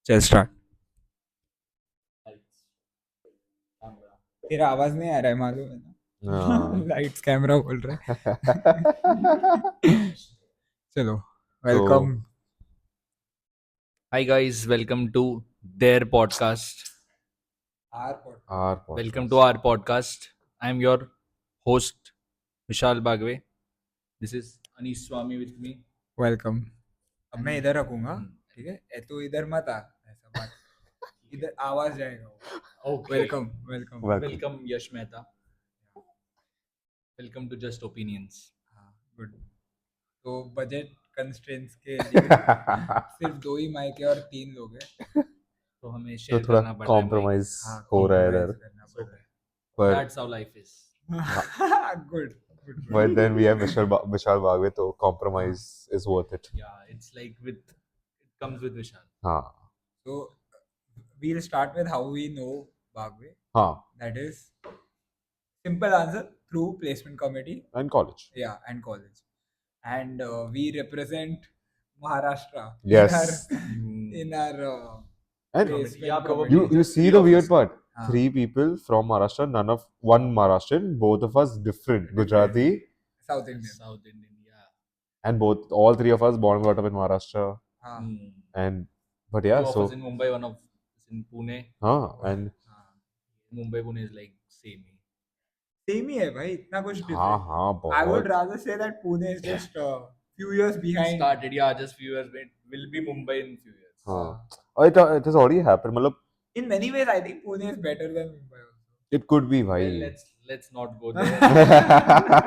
चल स्टार्ट। तेरा आवाज नहीं आ रहा है मालूम है ना। हाँ। लाइट्स कैमरा बोल रहा है। चलो तो welcome. Hi guys, welcome to their podcast. Our podcast. Our Welcome to podcast our podcast. I am your host Vishal Bagwe. This is Anish Swami with me. Welcome. अब मैं And- इधर रखूंगा, Hmm. ठीक है? तू इधर मत आ, ऐसा मत। इधर आवाज जाएगा। Okay. Welcome welcome. Welcome Yash Mehta. Welcome to Just Opinions. हाँ गुड। तो बजट कंस्ट्रेंट्स के लिए सिर्फ 2 ही माइक है और 3 लोग हैं। तो हमें तो शेयर थोड़ा करना पड़ रहा है mic. कॉम्प्रोमाइज हाँ हो रहा है compromise इधर, करना पड़ रहा पर That's how life is. है। Good good but then we have Vishal Bagwe, तो compromise is worth it. Yeah, it's like it comes with Vishal. हाँ So we'll start with how we know Bagwe. हाँ That is simple answer through placement committee. and college. Yeah, and college. And we represent Maharashtra Yes. in our And placement Yeah, probably. committee. you see the weird part. हाँ. 3 people from Maharashtra, one Maharashtrian, both of us different. Gujarati, South Indian. South Indian, yeah. and all 3 of us born and brought up in Maharashtra. हाँ. Hmm. And but yeah, Two of so us in Mumbai, one of us in Pune. and हाँ. Mumbai Pune is like same. Same ही है भाई, इतना कुछ हाँ different. हाँ I would बहुत rather say that Pune is just few years behind. Started, yeah, just few years. It will be Mumbai in few years. हाँ. Oh, it has already happened. मतलब In many ways, I think Pune is better than Mumbai also. it could be Well, भाई. let's not go there.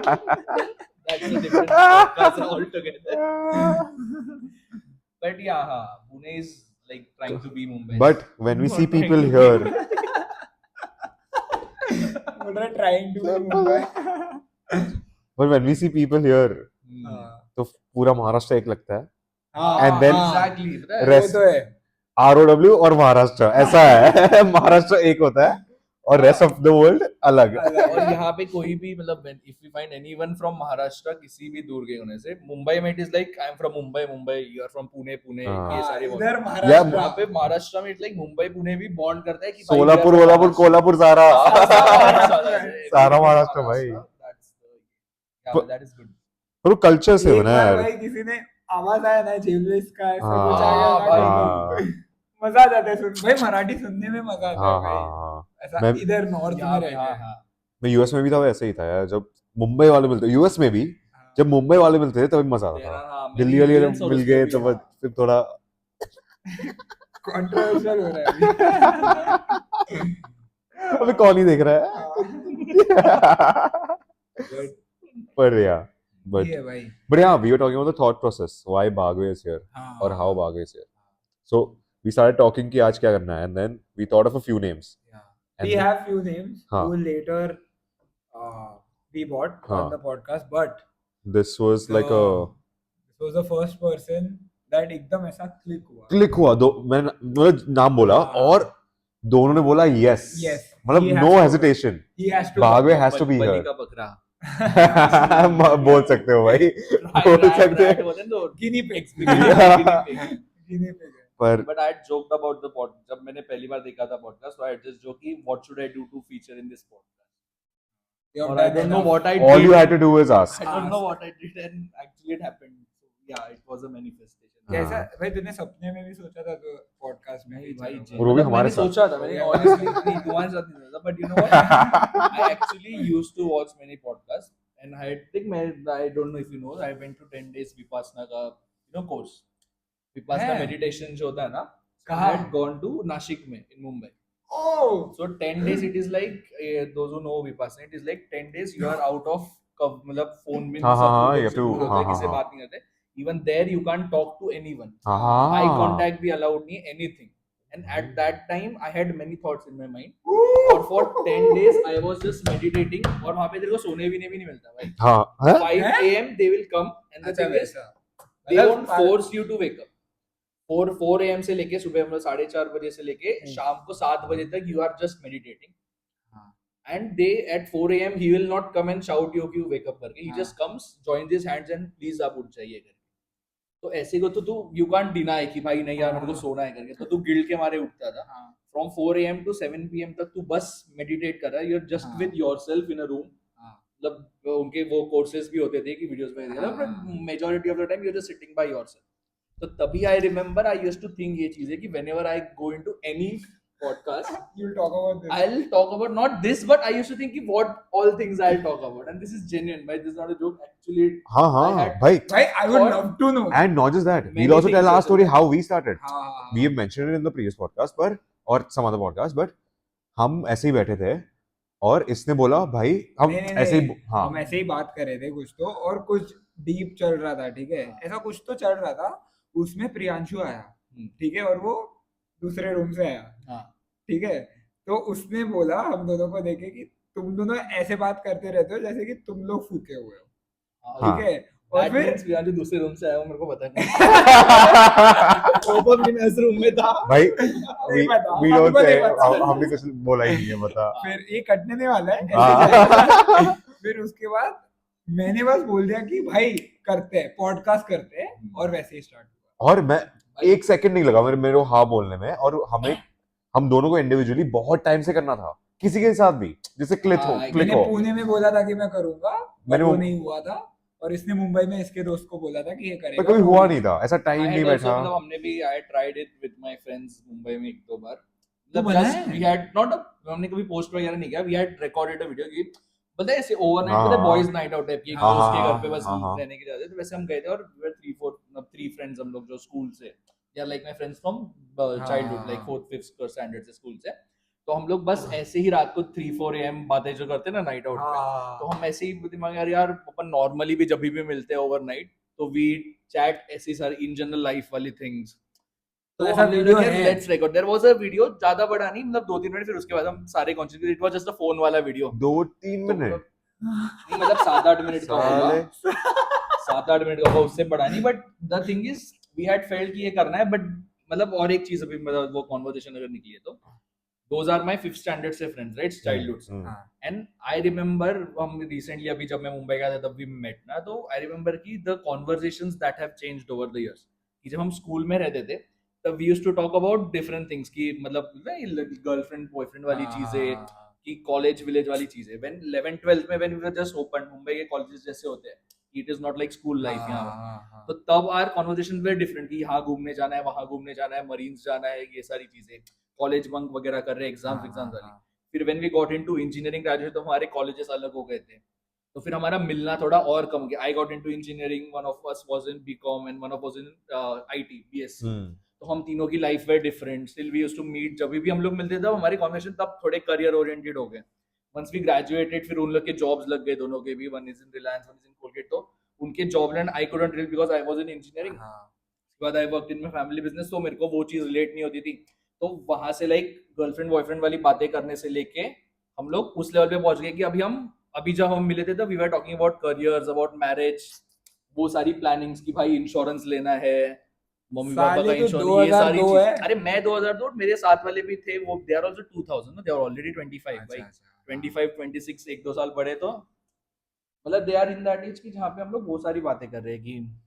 That's a different podcast altogether. But yeah, Pune is like trying to be Mumbai. But when we Not see trying people to be here, What are trying to be Mumbai? but when we see people here, Hmm. हाँ. तो पूरा महाराष्ट्र एक लगता है. हाँ, And then exactly. पता है? वो rest- तो है. ROW और महाराष्ट्र ऐसा है. महाराष्ट्र एक होता है और रेस्ट ऑफ द वर्ल्ड अलग. और यहाँ पे कोई भी मतलब if we find anyone from Maharashtra किसी भी दूर के होने से मुंबई में it is like I am from Mumbai, you are from Pune, हाँ. ये सारे इधर यहाँ महाराष्ट्र. पे महाराष्ट्र में it's like मुंबई पुणे भी बॉन्ड करता है कि भाई Solapur, we are from Kolhapur, Maharashtra. Kolhapur सारा. सारा महाराष्ट्र भाई. that is good. पर वो कल्चर से एक बना बार है. भाई किसी ने आवाज आया ना जेबलेस का ऐसा हाँ, कुछ आ गया भाई. ना, मजा आ जाता है सुन भाई. मराठी सुनने में मजा आता हाँ है भाई. हाँ. ऐसा मैं- इधर नॉर्थ यहाँ में पे रहते हैं. मैं यूएस में भी था, वैसे ही था यार. जब मुंबई वाले मिलते, यूएस में भी जब मुंबई वाले मिलते थे तभी मजा आता था. दिल्ली वाले मिल गए तो बस फिर थोड़ा कंट्रोवर्शियल हो रहा है अभी कौन ही देख रहा है. अभी. पर yeah, but ये है भाई. yeah, we were talking about the thought process, why Bagwe is here हाँ. or how Bagwe is here. So we started talking कि आज क्या करना है, and then we thought of a few names. Yeah. And We have few names हाँ. who later we bought हाँ. on the podcast, but this was like a this was the first person that एकदम ऐसा click हुआ. click हुआ. मैंने नाम बोला हाँ. और दोनों ने बोला yes. Yes. मतलब He has no to- hesitation. He has to. Bagwe has to be Bali here. का बकरा. बोल सकते हो भाई. बोल सकते हैं. होते हैं तो Guinea pigs. Yeah. Guinea pig. पर But I had joked about the pod. जब मैंने पहली बार देखा था podcast, so I had just joked कि what should I do to feature in this podcast? You have Or I done don't know enough. what I all did. you had to do is ask. I don't know what I did, and actually it happened. So yeah, it was a manifestation. कैसा हाँ. भाई तूने सपने में भी सोचा था तो पॉडकास्ट में भी भाई चलो. और वो भी मतलब हमारे मैंने साथ. सोचा था मैंने honestly नहीं तुम्हारे साथ नहीं सोचा but you know what I actually used to watch many podcasts and I think I don't know if you know I went to 10 days Vipassana का course Vipassana है? meditation जो होता है ना I कहाँ? had gone to Nashik में in Mumbai. Oh. So 10 days it is like those who know Vipassana it is like 10 days you are out of मतलब phone में हाँ, सब हाँ, लोगों you have से to- दूर होते हाँ, हैं, किसी से हाँ, बात नहीं करते. Even there you can't talk to anyone. हाँ. Eye contact be allowed नहीं anything. And at that time I had many thoughts in my mind. और for 10 days I was just meditating और वहाँ पे तेरे को सोने भी नहीं मिलता भाई. हाँ. हैं? 5 हैं? a.m. they will come and the अच्छा thing is वैसा. they मतलब won't force you to wake up. 4 a.m. से लेके सुबह मतलब 4:30 बजे से लेके शाम को 7 बजे तक you are just meditating. हाँ. And they at 4 a.m. he will not come and shout you कि you wake up करके. He हाँ. just comes, joins his hands and please आप उठ जाइए करके. तो ऐसे को तो तू यू कांट डिनाई कि भाई नहीं यार मेरे को हाँ। सोना है करके, तो तू गिल्ड के मारे उठता था। हाँ फ्रॉम 4 AM to 7 PM तक तू बस मेडिटेट कर रहा है, यूर जस्ट हाँ with yourself in a room. हाँ मतलब उनके वो कोर्सेज भी होते थे कि वीडियोस में हाँ but majority of the time you're just sitting by yourself. तो तभी I remember I used to think ये चीजें कि whenever I go into any podcast you'll talk about this I'll talk about not this, but I used to think what all things I'll talk about, and this is genuine. But this is not a joke. Actually, हाँ I हाँ had भाई, भाई I would thought- love to know and not just that, Many we'll also things tell our ऐसे story होते how we started. हाँ हाँ We have mentioned it in the previous podcast पर और some other podcast, but हम ऐसे ही बैठे थे और इसने बोला भाई हम नहीं ऐसे ही नहीं हाँ हम ऐसे ही बात कर रहे थे कुछ तो, और कुछ डीप चल रहा था, ठीक है, ऐसा कुछ तो चल रहा था, उसमें प्रियांशु आया, ठीक है, और वो दूसरे रूम से आया, हाँ ठीक है, तो उसने बोला हम दोनों को देखे कि तुम दोनों ऐसे बात करते रहते हो जैसे कि तुम लोग फूके हुए हो, हाँ। ठीक है, और That फिर means प्रियांशु दूसरे रूम से आया वो मेरे को पता नहीं। Probably मैं इस रूम में था। भाई नहीं पता, we हमको don't say, नहीं पता। हमने कुछ बोला ही नहीं है, बता फिर ये कटने नहीं वाला है, हाँ। ऐसे चलेगा। फिर उसके बाद मैंने बस बोल दिया कि भाई करते हैं पॉडकास्ट करते हैं, और वैसे ही स्टार्ट हुआ। और मैं एक सेकंड नहीं लगा मेरे को हाँ बोलने में, और हम दोनों को इंडिविजुअली बहुत टाइम से करना था, किसी के साथ भी जिससे क्लिक हो हाँ, क्लिक मैंने हो। पुणे में बोला था कि मैं करूंगा, मैंने वो वो- नहीं हुआ था, और इसने मुंबई में इसके दोस्त को बोला था कि ये पर करेगा, कभी तो हुआ नहीं था, ऐसा टाइम I नहीं had also, बैठा। मतलब हमने भी I tried it with my friends Mumbai में एक दो बार। तो मतलब बनाया just है? we had not a, हमने कभी पोस्ट वगैरह नहीं किया, we had recorded a video कि पता है ऐसे ओवरनाइट हाँ, पता है हाँ। बॉयज नाइट आउट टाइप की, एक हाँ, दोस्त के हाँ, घर पे बस हाँ, हाँ। रहने के लिए जाते थे, तो वैसे हम गए थे, और we were 3 फ्रेंड्स हम लोग जो स्कूल से, या like my friends from childhood like 4th 5th standard से स्कूल से, तो हम लोग बस ऐसे ही रात को 3-4 AM बातें जो करते हैं ना नाइट आउट पे, तो हम ऐसे ही दिमाग यार यार अपन नॉर्मली भी जब भी मिलते हैं ओवरनाइट, तो वी चैट ऐसी सारी इन जनरल लाइफ वाली थिंग्स। तो तो ऐसा हमने वीडियो बोला है? Let's record, there was a video, ज्यादा बड़ा नहीं, मतलब 2-3 मिनट, फिर उसके बाद हम सारे conscious, it was just a phone वाला वीडियो। 2-3 मिनट नहीं मतलब 7-8 मिनट का होगा, साले। 7-8 मिनट का होगा, उससे बड़ा नहीं, but the thing is we had felt कि ये करना है, बट मतलब और एक चीज अभी मतलब वो कॉन्वर्सेशन अगर निकली है तो those are my 5th standard से फ्रेंड्स, राइट, चाइल्डहुड से। हाँ एंड आई रिमेम्बर हम रिसेंटली अभी जब मैं मुंबई गया था तब भी मेट ना, तो आई रिमेम्बर कि the conversations that have changed over the years, कि जब हम स्कूल में रहते थे तब we used to talk about different things, की मतलब गर्लफ्रेंड बॉयफ्रेंड वाली चीजें, कि कॉलेज विलेज वाली चीजें, व्हेन 11th 12th में when we were just open, Mumbai के कॉलेजेस जैसे होते हैं, it is not like school life यहाँ, तो तब आर कॉन्वर्सेशन वेर डिफरेंट, कि यहाँ घूमने जाना है, वहां घूमने जाना है, मरीन्स जाना है, ये सारी चीजें, कॉलेज बंक वगैरह कर रहे हैं, एग्जाम्स वाली। फिर when we got into engineering graduate, तो हमारे कॉलेजेस अलग हो गए थे, तो फिर हमारा मिलना थोड़ा और कम गया। I got into engineering, one of us was in BCom and one of was in IT BSc, तो हम तीनों की life were different, still we used to meet, जब भी हम लोग मिलते थे हमारी कॉन्वर्सेशन तब थोड़े करियर ओरिएंटेड हो गए। वंस वी ग्रेजुएटेड, फिर उन लोग के जॉब्स लग गए, दोनों के भी, one is in Reliance, one is in Colgate, तो उनके job land I couldn't relate because I was in engineering, उसके बाद I worked in my family business, तो मेरे को वो चीज रिलेट नहीं होती थी। तो वहां से लाइक गर्लफ्रेंड बॉयफ्रेंड वाली बातें करने से लेके हम लोग उस लेवल पे पहुंच गए कि अभी जब हम मिले थे तो we were talking about careers, about marriage, वो सारी प्लानिंग्स की भाई इंश्योरेंस लेना है, मम्मी पापा का साले तो इंश्योरेंस, ये सारी 2002 चीज। है। अरे मैं 2002, मेरे साथ वाले भी थे, वो दे आर आल्सो 2000 ना, दे आर ऑलरेडी 25 भाई, 25 26 एक दो साल बड़े, तो मतलब they are in that age कि जहाँ पे हम लोग वो सारी बातें कर रहे हैं कि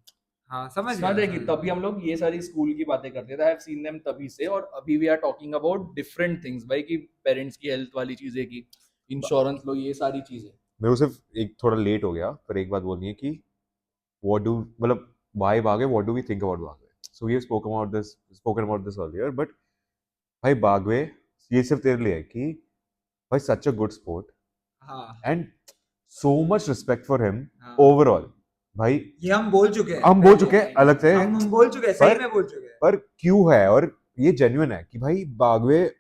हाँ समझ समझ रहे कि गया। तभी हम लोग ये सारी स्कूल की बातें करते थे, आई हैव सीन देम तभी से, और अभी we are talking about different things भाई, कि पेरेंट्स की हेल्थ वाली चीजें, की इंश्योरेंस लो, ये सारी चीजें। मेरे को सिर्फ एक थोड़ा लेट हो गया, पर एक बात बोलनी है कि what do मतलब why Bagwe, what do we think about Bagwe? So we have spoken about this earlier, but भाई बागवे ये सिर्फ तेरे लिए है कि भाई such a good sport हाँ and so much respect for him हाँ। overall. भाई ये हम बोल चुके हैं, हम बोल चुके हैं अलग से, हम बोल चुके हैं, सही पर- में बोल चुके हैं। पर क्यों है, और ये जेन्युइन है कि भाई Bagwe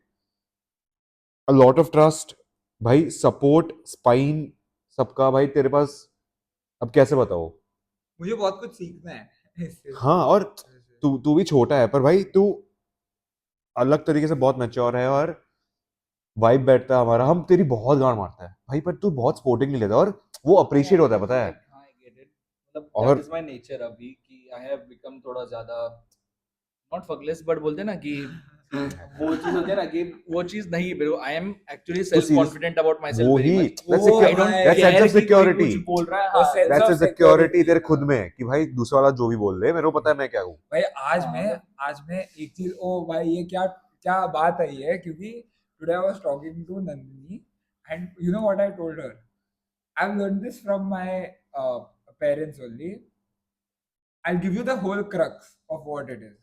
a lot of trust, भाई सपोर्ट, स्पाइन सबका, भाई तेरे पास अब कैसे बताओ। मुझे बहुत कुछ सीखना है इससे। हाँ, और तू भी छोटा है, पर भाई तू अलग तरीके से बहुत मैच्योर है, और वाइब बैठता है हमारा, हम तेरी बहुत गांड मारता है भाई, पर तू बहुत स्पोर्टिंग नहीं लेता, और वो अप्रिशिएट होता है, पता है। हाँ, I get it. मतलब और- that is my nature अभी, कि I have become थोड़ा ज्यादा not fuckless, but बोलते हैं ना कि वो चीज होती है ना कि वो चीज नहीं bro, I am actually self confident about my self वो वेरी ही मच। that's वो आई डोंट भाई, that's sense केयर of कि कोई security. कुछ बोल रहा है। वो हाँ, sense That's of a security security, तेरे हाँ। खुद में है कि भाई दूसरा वाला जो भी बोल दे मेरे को पता है मैं क्या हूँ. भाई आज हाँ, मैं एक चीज, ओ भाई ये क्या क्या बात आई है, क्योंकि today I was talking to Nandini and you know what I told her, I have learned this from my parents only. I'll give you the whole crux of what it is.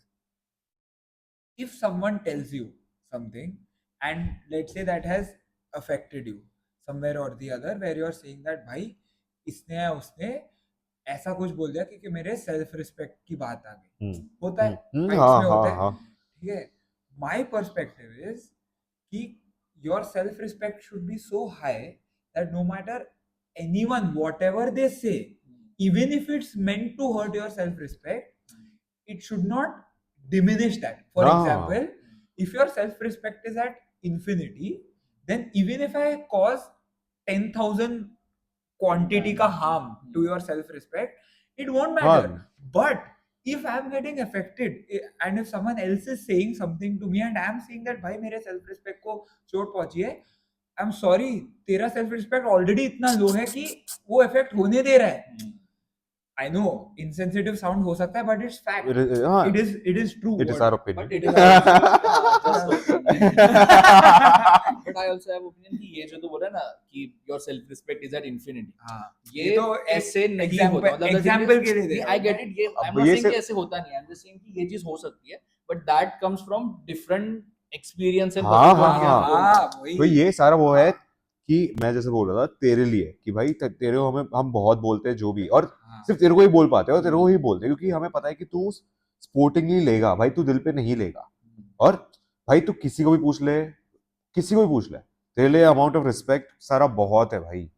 If someone tells you something and let's say that has affected you somewhere or the other, where you are saying that भाई इसने या उसने ऐसा कुछ बोल दिया कि मेरे सेल्फ रिस्पेक्ट की बात आ गई, होता है, फाइट्स हाँ में हाँ होता है, हाँ. ठीक है. माय पर्सपेक्टिव इज कि your self respect should be so high that no matter anyone whatever they say, even if it's meant to hurt your self respect, it should not diminish that. For Ah. example, if your self respect is at infinity, then even if I cause 10,000 quantity ka harm to your self respect, it won't matter. हाँ. But if I'm getting affected and if someone else is saying something to me and I'm saying that भाई मेरे self respect को चोट पहुंची है, I'm sorry, तेरा self respect already इतना low है कि वो affect होने दे रहा है. I know insensitive sound हो सकता है, but it's fact. हाँ. It is true. It is what- our opinion. But it is also but I also have opinion कि ये जो तू बोल रहा है ना कि your self respect is at infinity, हाँ, ये तो ऐसे नहीं example- होता. मतलब example के लिए दे रहा I हूँ get मैं. it, ये अब I'm not ये saying कि सिर्फ- ऐसे होता नहीं है, I'm just saying कि ये चीज हो सकती है, but that comes from different experience and हाँ, what you हाँ, have gone हाँ, through. वही. तो ये सारा वो है कि मैं जैसे बोल रहा था तेरे लिए कि भाई तेरे को हम बहुत बोलते हैं जो भी, और हाँ. सिर्फ तेरे को ही बोल पाते हैं और तेरे को ही बोलते हैं क्योंकि हमें पता है कि तू स्पोर्टिंगली लेगा भाई, तू दिल पे नहीं लेगा. और भाई तू किसी को भी पूछ ले, किसी को भी पूछ ले, तेरे लिए अमाउंट ऑफ रिस्पेक्ट सारा बहुत है भाई.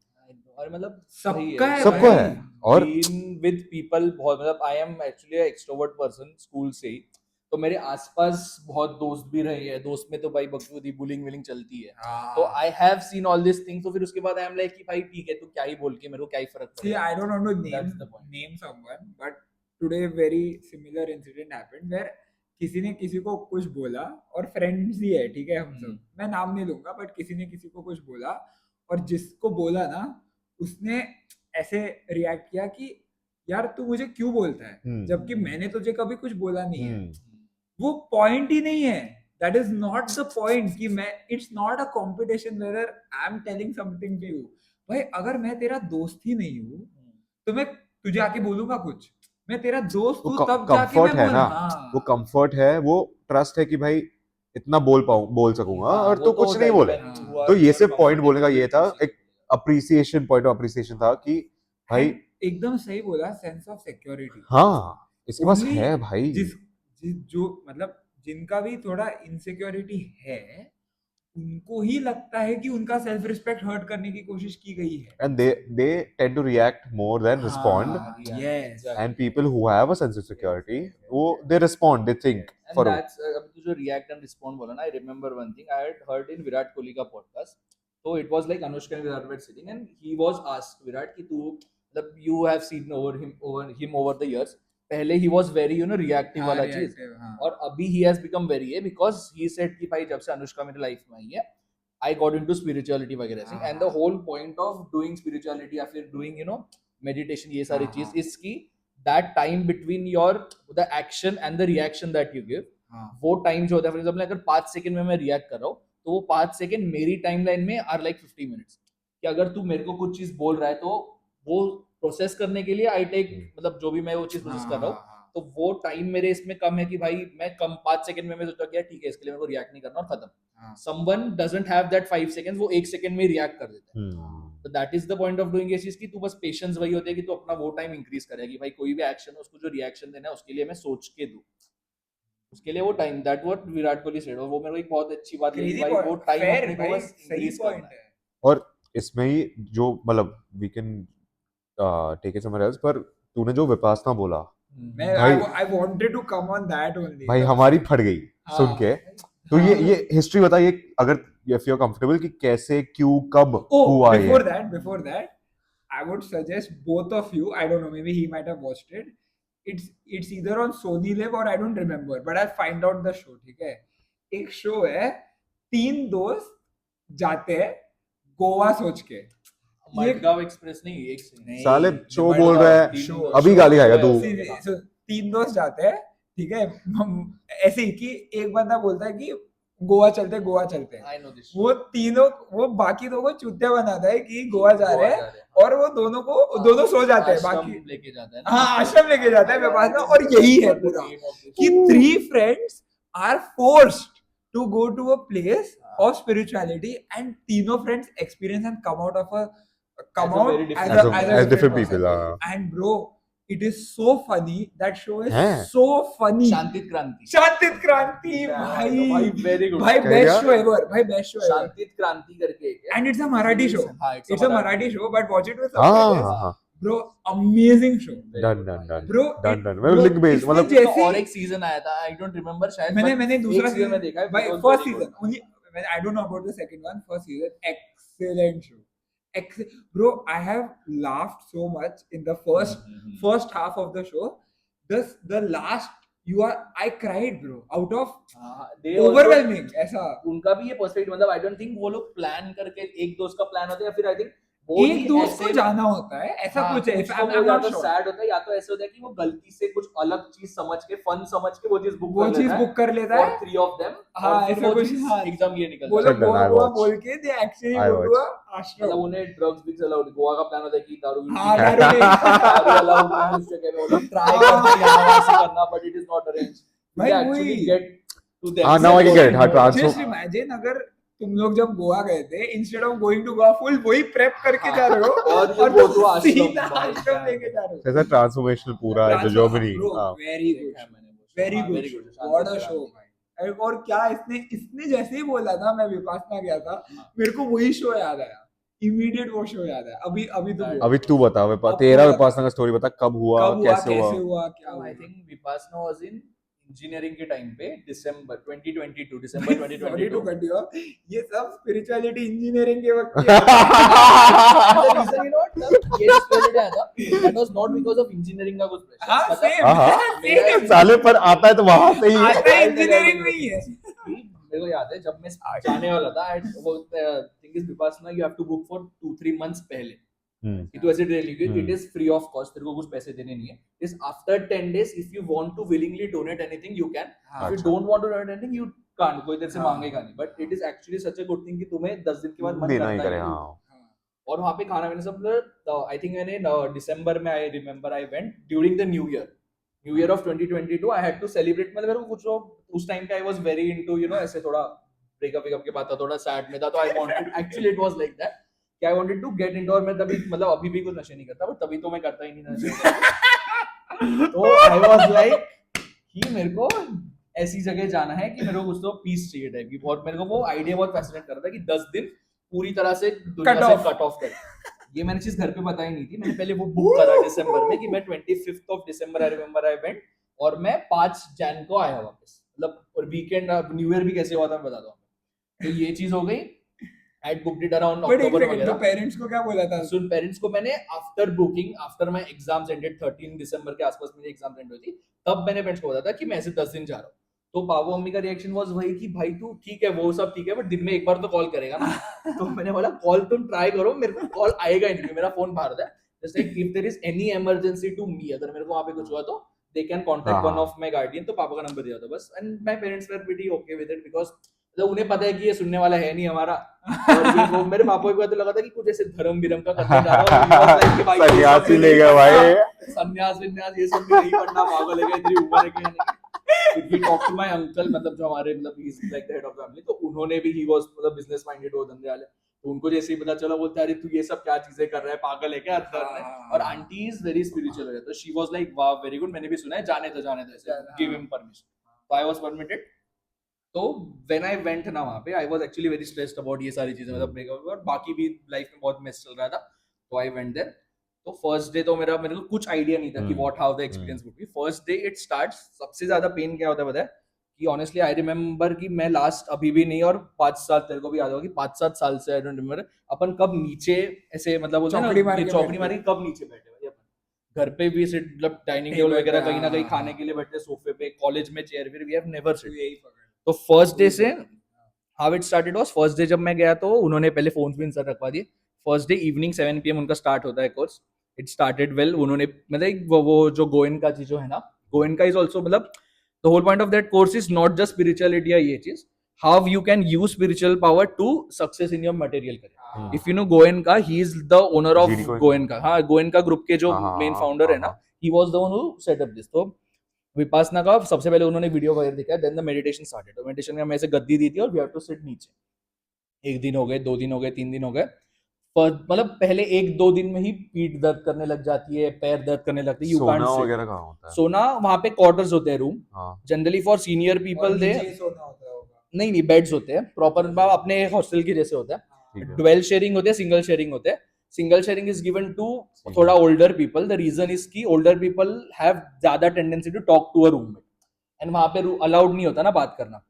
और मतलब सबका है सबको भाई. है. और being with people बहुत, मतलब I am actually a extrovert person school से ही, तो मेरे आसपास बहुत दोस्त भी रहे हैं. दोस्त में तो भाई बकचोदी बुलिंग विलिंग चलती है, तो हाँ. I have seen all these things. तो फिर उसके बाद I am like कि भाई ठीक है, तू क्या ही बोल के मेरे को क्या ही फर्क See, पड़ेगा. I don't want to That's the point. name someone, but today very similar incident happened where किसी ने किसी को कुछ बोला, और फ्रेंड्स ही है, ठीक है, हम सब, मैं नाम नहीं लूंगा, बट किसी ने किसी को कुछ बोला और जिसको बोला ना उसने ऐसे रिएक्ट किया कि यार तू मुझे क्यों बोलता है जबकि मैंने तुझे कभी कुछ बोला नहीं है. वो पॉइंट ही नहीं है. That is not the point कि मैं, it's not a competition whether I am telling something to you. भाई अगर मैं तेरा दोस्त ही नहीं हूँ तो मैं तुझे आके बोलूंगा कुछ, मैं तेरा दोस्त हूँ तब जाके कंफर्ट मैं है ना, हाँ. वो कंफर्ट है, वो ट्रस्ट है कि भाई इतना बोल सकूंगा हाँ, और वो तू तो कुछ नहीं होता बोले. है when you are तो ये more सिर्फ पॉइंट बोलने का ये था, comfortable एक अप्रिसिएशन, पॉइंट ऑफ अप्रिसिएशन था कि भाई And एकदम सही बोला, सेंस ऑफ सिक्योरिटी. हाँ इसके पास Only है भाई. जो मतलब जिनका भी थोड़ा इनसिक्योरिटी है उनको ही लगता है कि उनका सेल्फ रिस्पेक्ट हर्ट करने की कोशिश की गई है. And they tend to react more than respond. हाँ, Yeah, yes. exactly. And people who have a sense of security, वो they respond, they think. And for that's अब तू जो react and respond बोला ना, I remember one thing I had heard in Virat Kohli का podcast. So it was like Anushka and Virat were sitting and he was asked, Virat, कि तू मतलब you have seen over the years. पहले he was very reactive हाँ, वाला reactive, चीज, हाँ. और अभी he has become very है because he said कि भाई जब से अनुष्का मेरे लाइफ में आई है I got into spirituality वगैरह से, and the whole point of doing spirituality या फिर doing meditation ये सारी चीज इसकी that time between your the action and the reaction that you give, वो टाइम जो होता है, फॉर एग्जांपल अगर 5 सेकंड में मैं रिएक्ट कर रहा हूँ तो वो 5 सेकंड मेरी टाइमलाइन में आर लाइक 50 मिनट्स. कि अगर तू मेरे को कुछ चीज बोल रहा है तो वो प्रोसेस करने के लिए आई टेक, मतलब जो भी मैं वो चीज प्रोसेस कर रहा हूँ, तो वो टाइम मेरे इसमें कम है कि भाई मैं कम 5 सेकंड में मैं सोचा कि ठीक है इसके लिए मेरे को रिएक्ट नहीं करना और खत्म. Someone doesn't have that 5 seconds, वो 1 सेकंड में रिएक्ट कर देता है. तो that is the point of doing ये चीज कि तू बस पेशेंस वही होती है कि तू अपना वो टाइम इंक्रीज करे कि भाई कोई भी एक्शन है उसको जो रिएक्शन देना है उसके लिए मैं सोच के दूं, उसके लिए वो time. That what Virat Kohli said, और वो मेरे को एक बहुत अच्छी बात लगी भाई, वो टाइम अपने को बस इंक्रीज करना है. और इसमें ही जो मतलब we can take it somewhere else, पर तूने जो विपासना बोला I wanted to come on that only. भाई हमारी फट गई सुन के. तो ये हिस्ट्री बता, ये अगर if you're comfortable कि कैसे क्यों कब हुआ ये. Before that, I would suggest both of you. I don't know, maybe he might have watched it. It's either on Sony Live or I don't remember, but I'll find out the show. ठीक है. एक show है, 3 दोस्त जाते हैं गोवा सोच के, ये मडगांव एक्सप्रेस नहीं, एक से साले शो मडगांव, बोल रहा है, शो, अभी शो गाली खाएगा बोल तू। रहा है। So, 3 दोस्त जाते हैं, ठीक है, ऐसे ही कि एक बंदा बोलता है कि गोवा चलते हैं, आई नो दिस वो तीनों, वो बाकी दो को चूतिया बनाता है कि गोवा जा रहे हैं, और वो दोनों सो जाते हैं, बाकी लेके जाता है हाँ आश्रम लेके जाता है विपासना, और यही है पूरा कि 3 friends are forced to go to a place of spirituality, and तीनों friends experience and come out As a very different as person. as different person. people. And bro, it is so funny, that show is हैं? so funny. शांतित क्रांति शांतित क्रांति भाई भाई very good भाई क्या best यार? Show ever, भाई best show ever, शांतित क्रांति करके एक है and it's a Marathi show. हाँ It's a Marathi show, but watch it with हाँ subtitles. हाँ हाँ, Bro, amazing show. Done Bro, done, bro, link base इसमें मतलब जैसे और एक सीजन आया था आई डोंट रिमेम्बर शायद मैंने दूसरा सीजन में देखा है भाई, first season only, I don't know about the second one. First season, excellent show. Bro, I have laughed so much in the first half of the show. The last, I cried, bro, out of overwhelming ऐसा। उनका भी ये perspective मतलब I don't think वो लोग plan करके एक दोस्त का प्लान होता है या फिर आई थिंक एक दोस्त को जाना होता है, ऐसा कुछ है, I'm not sure. सैड होता है या तो ऐसे होता है कि वो गलती से कुछ अलग चीज समझ के फन समझ के वो चीज बुक कर लेता है और 3 of them हाँ, और फिर ऐसा वो कुछ, चीज हाँ, एकदम ये निकल वो जाता है। लोग Check that, I Goa watch. बोल के they actually I go to a मतलब आश्रम। उन्हें ड्रग्स भी चलाओ गोवा का प्लान होता है कि दारू भी हाँ, पीना दारू भी- दारू अलाउ नहीं है उस जगह में वो लोग ट्राई करते हैं यहाँ से करना but it is not arranged भाई, they actually वही। get to them हाँ, now I get it. हाँ, Just transfer- imagine अगर तुम लोग जब गोवा गए थे, instead of going to Goa full वही प्रेप करके जा रहे हो और और go to आश्रम, सीधा भाई, आश्रम लेके जा रहे हो। ऐसा ट्रांसफॉर्मेशनल पूरा है जो Germany. Very good, what a show भाई। और क्या इसने जैसे ही बोला था, मैं विपासना गया था, मेरे को वही शो याद आया, इमीडिएट वो शो याद आया। अभी तो बोल। अभी तू बता, अब तेरा तू बता। विपासना का स्टोरी बता, कब हुआ, कैसे हुआ? क्या हुआ? I think Vipassana was in engineering के टाइम पे दिसंबर 2022 दिसंबर Sorry to 2022 cut you off, ये सब स्पिरिचुअलिटी इंजीनियरिंग के वक्त की And the reason you know what, ये spirit आया था that was not because of engineering का कुछ pressure हाँ, मतलब same, हाँ, same। साले पर आता है तो वहां से ही आता है इंजीनियरिंग में ही है। मेरे को याद है जब मैं जाने वाला था वो thing is Vipassana you have to book for 2-3 months पहले it was it really good it is free of cost तेरे को कुछ पैसे देने नहीं है is after 10 days if you want to willingly donate anything you can if you don't want to donate anything you can't कोई तेरे से मांगेगा नहीं but it is actually such a good thing कि तुम्हें 10 दिन के बाद मन देना ही करता करे। है हाँ, और वहाँ पे खाना पीना सब आई थिंक मैंने दिसंबर में I remember I went during the new year of 2022 I had to celebrate मतलब मेरे को कुछ उस टाइम पे I was very into you know ऐसे थोड़ा ब्रेकअप के बाद था थोड़ा सैड में था तो I wanted actually it was like that कि I wanted to get into और मैं तभी मतलब अभी भी कुछ नशे नहीं करता बट तभी तो मैं करता ही नहीं नशे तो आई वाज लाइक कि मेरे को ऐसी जगह जाना है कि मेरे को कुछ तो पीस चाहिए टाइप की और मेरे को वो आइडिया बहुत फैसिनेट कर रहा था कि 10 दिन पूरी तरह से दुनिया से कट ऑफ कर ये मैंने चीज घर पे बताई नहीं थी मैंने पहले वो बुक करा दिसंबर में कि मैं 25th of December I remember I went और मैं 5 जैन को आया वापस मतलब और वीकेंड न्यू ईयर भी कैसे हुआ था मैं बताता हूँ तो ये चीज हो गई I had booked it around October वगैरह। तो पेरेंट्स को क्या बोला था? सुन पेरेंट्स को मैंने after booking after my exams ended 13 दिसंबर के आसपास मेरी एग्जाम एंड हुई थी तब मैंने पेरेंट्स को बताया था कि मैं ऐसे 10 दिन जा रहा हूँ तो बाबू मम्मी का रिएक्शन वाज वही कि भाई तू ठीक है वो सब ठीक है बट दिन में एक बार तो कॉल करेगा ना तो मैंने बोला कॉल तुम ट्राई करो मेरे को कॉल आएगा ही नहीं मेरा फोन बाहर था just like if there is any emergency to me अगर मेरे को वहां पे कुछ हुआ तो they can contact one of my guardian तो पापा का नंबर दिया था बस and my parents were pretty okay with it because मतलब उन्हें पता है कि ये सुनने वाला है नहीं हमारा और ये वो मेरे पापा को तो लगा था कि कुछ ऐसे धर्म विरम का करने जा रहा हूं सन्यासी ले गया भाई सन्यास ये सब भी नहीं पढ़ना पागल है इतनी उम्र है कि if we talk to my uncle मतलब जो हमारे मतलब he is like the head of family तो उन्होंने भी he was मतलब business minded वो धंधे वाले तो उनको जैसे ही पता चला बोलते अरे तू ये सब क्या चीजें कर रहा है पागल है क्या अंदर में और आंटी इज वेरी स्पिरिचुअल है तो she was like wow very good मैंने भी सुना है जाने दो ऐसे give him permission तो I was permitted तो when I went ना वहाँ पे I was actually very stressed about ये सारी चीजें मतलब ब्रेकअप और बाकी भी लाइफ में बहुत मेस चल रहा था तो I went there तो फर्स्ट डे तो मेरे को कुछ आइडिया नहीं था कि what how the experience would be first day it starts सबसे ज्यादा पेन क्या होता है पता है कि ऑनेस्टली आई रिमेम्बर कि मैं लास्ट अभी भी नहीं और 5 साल तेरे को भी याद होगा कि 5-7 साल से आई डोंट रिमेम्बर अपन कब नीचे ऐसे मतलब बोलते हैं ना चौकड़ी मार के कब नीचे बैठे भाई अपन घर पे भी ऐसे मतलब डाइनिंग टेबल वगैरह कहीं ना कहीं खाने के लिए बैठते सोफे पे कॉलेज में चेयर फिर वी हैव नेवर सिट तो फर्स्ट डे से how it started was, first day जब मैं गया तो उन्होंने पहले फोन्स भी इंसर्ट रखवा दिए. फर्स्ट डे इवनिंग 7 PM उनका स्टार्ट होता है कोर्स. It started well. उन्होंने मतलब वो जो गोयनका चीज जो है ना, गोयनका इज ऑल्सो मतलब the whole point of that course is not just spirituality या ये चीज, how you can use spiritual power to success in your material career. If you know Goenka, he is the owner of GD Goenka. हाँ, Goenka group के जो हाँ, main हाँ, founder है हाँ, ना, he was the one who set up this. तो विपासना का सबसे पहले उन्होंने वीडियो वगैरह दिखाया, देन द मेडिटेशन स्टार्टेड. तो मेडिटेशन में हमें ऐसे गद्दी दी थी और वी हैव टू सिट नीचे. एक दिन हो गए, 2 दिन हो गए, 3 दिन हो गए. मतलब पहले 1-2 दिन में ही पीठ दर्द करने लग जाती है, पैर दर्द करने लगती है. यू कांट सोना सिट. वगैरह कहाँ होता है? सोना वहां पे क्वार्टर्स होते हैं, रूम. हाँ, जनरली फॉर सीनियर और पीपल दे, नीचे ही सोना होता होगा. नहीं नहीं, बेड्स होते हैं प्रॉपर, अपने हॉस्टल की जैसे होता है. ठीक है. डुअल शेयरिंग होते हैं, सिंगल शेयरिंग होते हैं. Single sharing is given to ठीक थोड़ा है. Older people. The reason is की ओल्डर पीपल हैव ज्यादा tendency to talk to a roommate, and वहां पे अलाउड नहीं होता ना बात करना.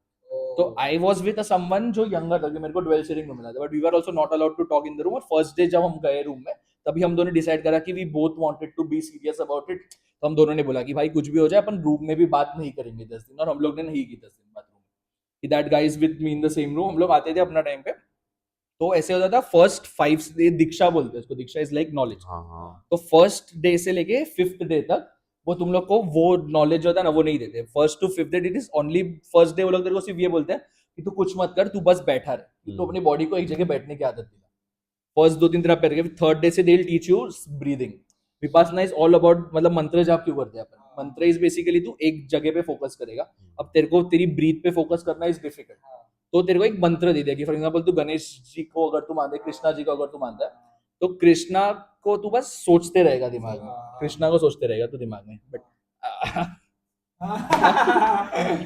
तो आई वॉज विद समवन जो यंगर था, मेरे को डुअल शेयरिंग में मिला था, but we were also not allowed to talk in the room. और फर्स्ट डे जब हम गए रूम में, तभी हम दोनों डिसाइड करा कि we both wanted to be serious about it. तो हम दोनों ने बोला कि भाई कुछ भी हो जाए अपन रूम में भी बात नहीं करेंगे 10 दिन. और हम लोग ने नहीं की 10 दिन बात रूम में. That guys with me in the same room. हम लोग आते थे अपना टाइम पे. तो ऐसे होता था फर्स्ट 5 डे, दीक्षा बोलते हैं उसको, दीक्षा इज लाइक नॉलेज. हाँ, हाँ. तो फर्स्ट डे से लेके 5th डे तक वो तुम लोग को वो नॉलेज होता है ना, वो नहीं देते. First to 5th day it is only first day. वो लोग तेरे को सिर्फ ये बोलते हैं कि तू कुछ मत कर, तू बस बैठा रहे, तो अपनी बॉडी को एक जगह बैठने की आदत दिला. फर्स्ट 2 दिन तेरा पैर गए. थर्ड डे से they will teach you breathing. Vipassana is all about, मतलब मंत्र जाप क्यों करते हैं अपन. मंत्र इज बेसिकली तू एक जगह पे फोकस करेगा. अब तेरे को तेरी ब्रीथ पे फोकस करना इज डिफिकल्ट, तो तेरे को एक मंत्र दे देगी. फॉर एग्जाम्पल, तू गणेश जी को अगर तू मानता है, कृष्णा जी को अगर तू मानता है, तो कृष्णा को तू बस सोचते रहेगा दिमाग में. कृष्णा को सोचते रहेगा तू दिमाग में, बट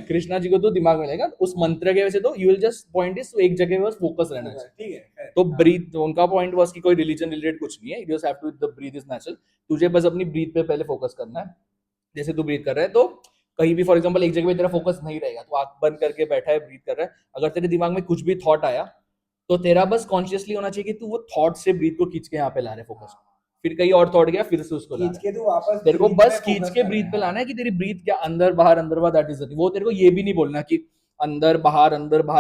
कृष्णा जी को तो दिमाग में रहेगा. उस मंत्र के वजह से तो you will just point is एक जगह पे बस फोकस रहना चाहिए. ठीक है. तो ब्रीथ, उनका पॉइंट वाज कि कोई रिलीजन रिलेटेड कुछ नहीं है. You just have to, the breath is natural. तुझे बस अपनी ब्रीथ पे पहले फोकस करना है. जैसे तू ब्रीथ कर रहा है, तो कहीं भी फॉर एग्जांपल एक जगह पे तेरा फोकस नहीं रहेगा, तो आंख बंद करके बैठा है, ब्रीथ कर रहा है. अगर तेरे दिमाग में कुछ भी थॉट आया, तो तेरा बस कॉन्शियसली होना चाहिए कि तू वो थॉट से ब्रीथ को खींच के यहाँ पे ला रहे फोकस. फिर कहीं और थॉट गया, फिर से उसको ला खींच के तू वापस तेरे को breathe बस पे खींच focus के करना ब्रीथ पे लाना है कि तेरी ब्रीथ क्या अंदर बाहर दैट इज द थिंग. वो तेरे को ये भी नहीं बोलना कि अंदर बाहर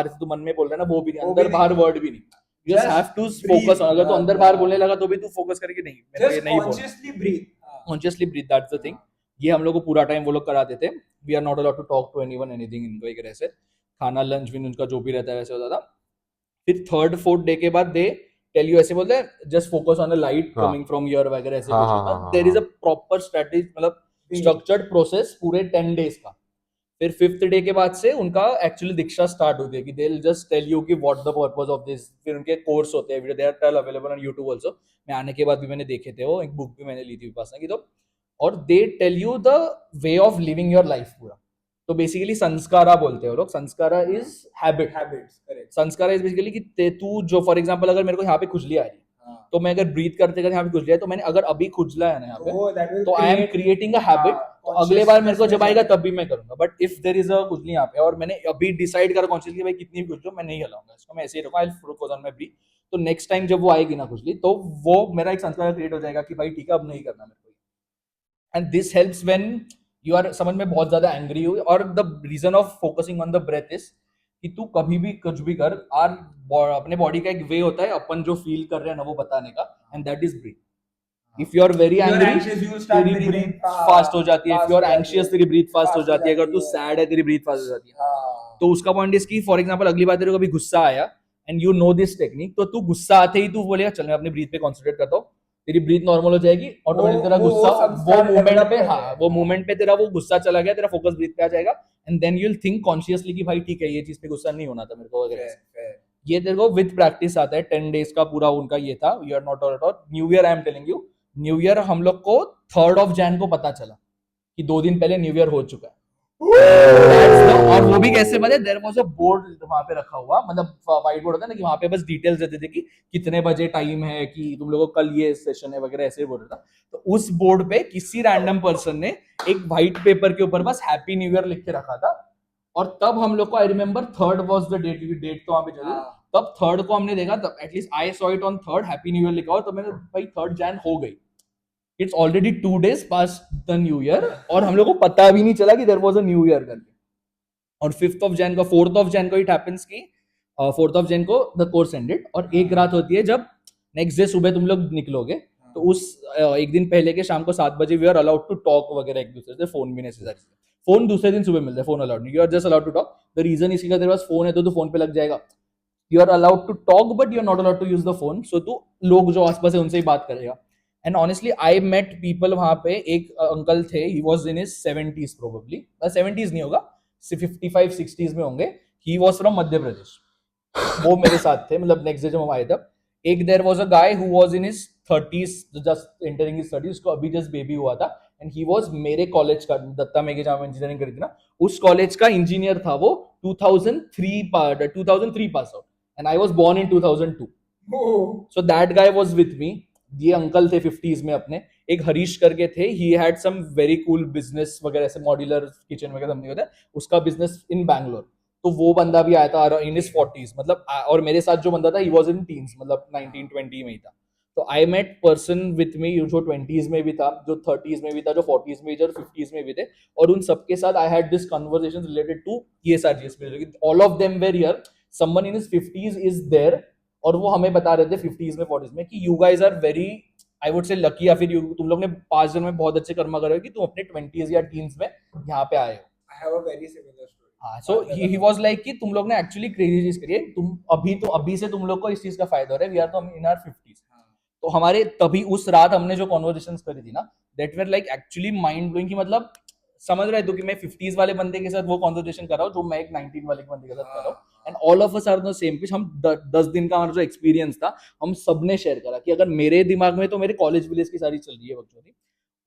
तू मन में बोल रहा है ना, वो भी नहीं. वो भी अंदर बाहर नहीं. वर्ड भी नहीं. You just Just have to breathe. Focus. अगर तू अंदर बाहर बोलने लगा तो भी तू फोकस करके नहीं, मेरे को ये Just नहीं बोलना. consciously breathe. Consciously breathe, that's the thing. ये हम लोग को पूरा टाइम वो लोग कराते थे. We are not allowed to talk to anyone anything. इनको एक ऐसे खाना लंच भी उनका जो भी रहता है वैसे होता था. फिर 3rd-4th डे के बाद दे टेल यू, ऐसे बोलते हैं just focus on a light हाँ. कमिंग फ्रॉम योर वगैरह ऐसे हाँ, कुछ हाँ, होता. हाँ, देयर इज अ हाँ. प्रॉपर स्ट्रेटजी, मतलब स्ट्रक्चर्ड प्रोसेस पूरे 10 डेज का. फिर 5th डे के बाद से उनका एक्चुअली दीक्षा स्टार्ट होती है कि they will just tell you कि what the purpose of this. फिर उनके कोर्स होते हैं, they are available on YouTube also. मैं आने के बाद भी मैंने देखे थे वो, एक बुक भी मैंने ली थी विपासना की. तो और they tell you the way of living your life पूरा. तो बेसिकली संस्कारा बोलते हैं वो लोग. Samskara is habit. Habits, correct. Samskara is basically कि तू जो फॉर एग्जांपल अगर मेरे को यहाँ पे खुजली आ रही है, तो मैं अगर ब्रीथ करते करते यहाँ पे खुजली है, तो मैंने अगर अभी खुजला है ना यहाँ पे, So that will तो I am create, creating a habit. तो अगले बार मेरे को जब आएगा तब भी मैं करूंगा. But if there is a खुजली यहाँ पे और मैंने अभी डिसाइड करा कॉन्शियसली भाई कितनी भी खुजली हो मैं नहीं हिलाऊंगा इसको, मैं ऐसे ही रखूंगा, I will focus on my breath. तो नेक्स्ट टाइम जब वो आएगी ना खुजली, तो वो मेरा एक संस्कार क्रिएट हो जाएगा कि भाई ठीक है अब नहीं करना मेरे को. And this helps when you are समझ में बहुत ज्यादा एंग्री हुई. और the reason of focusing on the breath इज कि तू कभी भी कुछ भी कर, अपने बॉडी का एक वे होता है अपन जो फील कर रहे हैं ना वो बताने का, and that is breath. If you are very angry, तेरी ब्रीथ फास्ट हो जाती है. इफ यू आर एंशियस, तेरी ब्रीथ फास्ट हो जाती है. अगर तू सैड है, तेरी ब्रीथ फास्ट हो जाती है. तो उसका पॉइंट इज कि फॉर एग्जांपल अगली बार तेरे को अभी गुस्सा आया and you no this technique, तो तू गुस्सा आते ही तू बोलेगा चल मैं अपनी ब्रीथ पे कॉन्सेंट्रेट करता हूँ, तेरी ब्रीथ नॉर्मल हो जाएगी. ऑटोमेटिक तेरा वो गुस्सा संस्कार वो मूवमेंट develop पे, हो हाँ जाएगा. वो मूवमेंट पे तेरा वो गुस्सा चला गया, तेरा फोकस ब्रीथ पे आ जाएगा. And then you will think consciously कि भाई ठीक है ये चीज पे गुस्सा नहीं होना था मेरे को वगैरह. ये तेरे को विद प्रैक्टिस आता है. 10 डेज का पूरा उनका ये था. You are not all at all. New year I am telling you, new year हम लोग को 3rd ऑफ जैन को पता चला कि 2 दिन पहले न्यू ईयर हो चुका है. और वो भी कैसे पता है, देयर वाज अ बोर्ड वहां पे रखा हुआ, मतलब व्हाइट बोर्ड होता है ना कि वहां पे बस डिटेल्स देते थे कि कितने बजे टाइम है, कि तुम लोगों को कल ये सेशन है वगैरह, ऐसे बोल रहा था. तो उस बोर्ड पे किसी रैंडम पर्सन ने एक व्हाइट पेपर के ऊपर बस हैप्पी न्यू ईयर लिख के रखा था. और तब हम लोग को I remember 3rd was the date, date तो वहां पे चली. तब 3rd को हमने देखा, तब at least I saw it on 3rd happy new year लिखा हुआ. तो मैंने भाई 3rd जैन हो गई. It's already 2 days past the new year और हम लोग को पता भी नहीं चला कि there was a new year करके. और 5th of Jan को 4th of Jan को इट हैपेंस कि 4th of Jan को द कोर्स एंडेड और एक रात होती है जब नेक्स्ट डे सुबह तुम लोग निकलोगे तो उस एक दिन पहले के शाम को 7 बजे we are allowed to talk वगैरह एक दूसरे से, फोन भी नेसेसरी, फोन दूसरे दिन सुबह मिलता है, फोन अलाउड नहीं, you are just allowed to talk. The reason इसी का तेरे पास फोन है तो फोन पे लग जाएगा, you are allowed to talk but you are not allowed to use the phone, so तू लोग जो आसपास है उनसे ही बात करेगा। And honestly I met people वहां पे, एक अंकल थे, he was in his 70s probably, 70s नहीं होगा 55-60s में होंगे, he was from Madhya Pradesh, वो मेरे साथ थे, मतलब नेक्स्ट डे जब हम आए तब। एक there was a guy who was in his 30s, just entering his 30s, उसको अभी जस्ट बेबी हुआ था, एंड ही वाज मेरे कॉलेज का, दत्ता मेघे जहां इंजीनियरिंग करी थी ना, उस कॉलेज का इंजीनियर था वो, 2003 pass out, and I was born in 2002, so that guy was with me. ये अंकल थे 50s में अपने, एक हरीश करके थे, he had some very cool business वगैरह, ऐसे मॉड्यूलर किचन वगैरह समथिंग होता है, उसका बिजनेस इन बैंगलोर, तो वो बंदा भी आया था इन हिज 40s, मतलब, और मेरे साथ जो बंदा था ही वाज इन टीन्स, मतलब 19-20 में ही था। तो I met person with me जो 20s में भी था, जो 30s में भी था, जो 40s में भी था, जो 50s में भी थे, और उन सबके साथ I had this conversation related to ये सारी चीज, all of them were here, someone in his 50s is there, और वो हमें बता रहे थे 50s में 40s में कि you guys are very, I would say lucky, या फिर तुम लोग ने 5 जन में बहुत अच्छे कर्म करे हो कि तुम अपने 20s या टीन्स में यहाँ पे आए हो। I have a very similar story. हाँ, सो ही वाज लाइक कि तुम लोग ने एक्चुअली क्रेजी चीज करी है, तुम अभी से तुम लोग को इस चीज का फायदा हो रहा है, वी आर तो इन आवर 50s, तो हमारे तभी उस रात हमने जो कॉन्वर्सेशंस करी थी ना, that were like actually mind blowing, कि मतलब समझ रहे हो कि मैं 50s वाले बंदे के साथ वो कॉन्वर्सेशन कर रहा हूँ जो मैं एक 19 वाले बंदे के साथ कर रहा हूँ, and all of us are on the same page. हम 10 दिन का हमारा जो एक्सपीरियंस था हम सबने शेयर करा कि अगर मेरे दिमाग में तो मेरे कॉलेज विलेज की सारी चल रही है बकचोदी,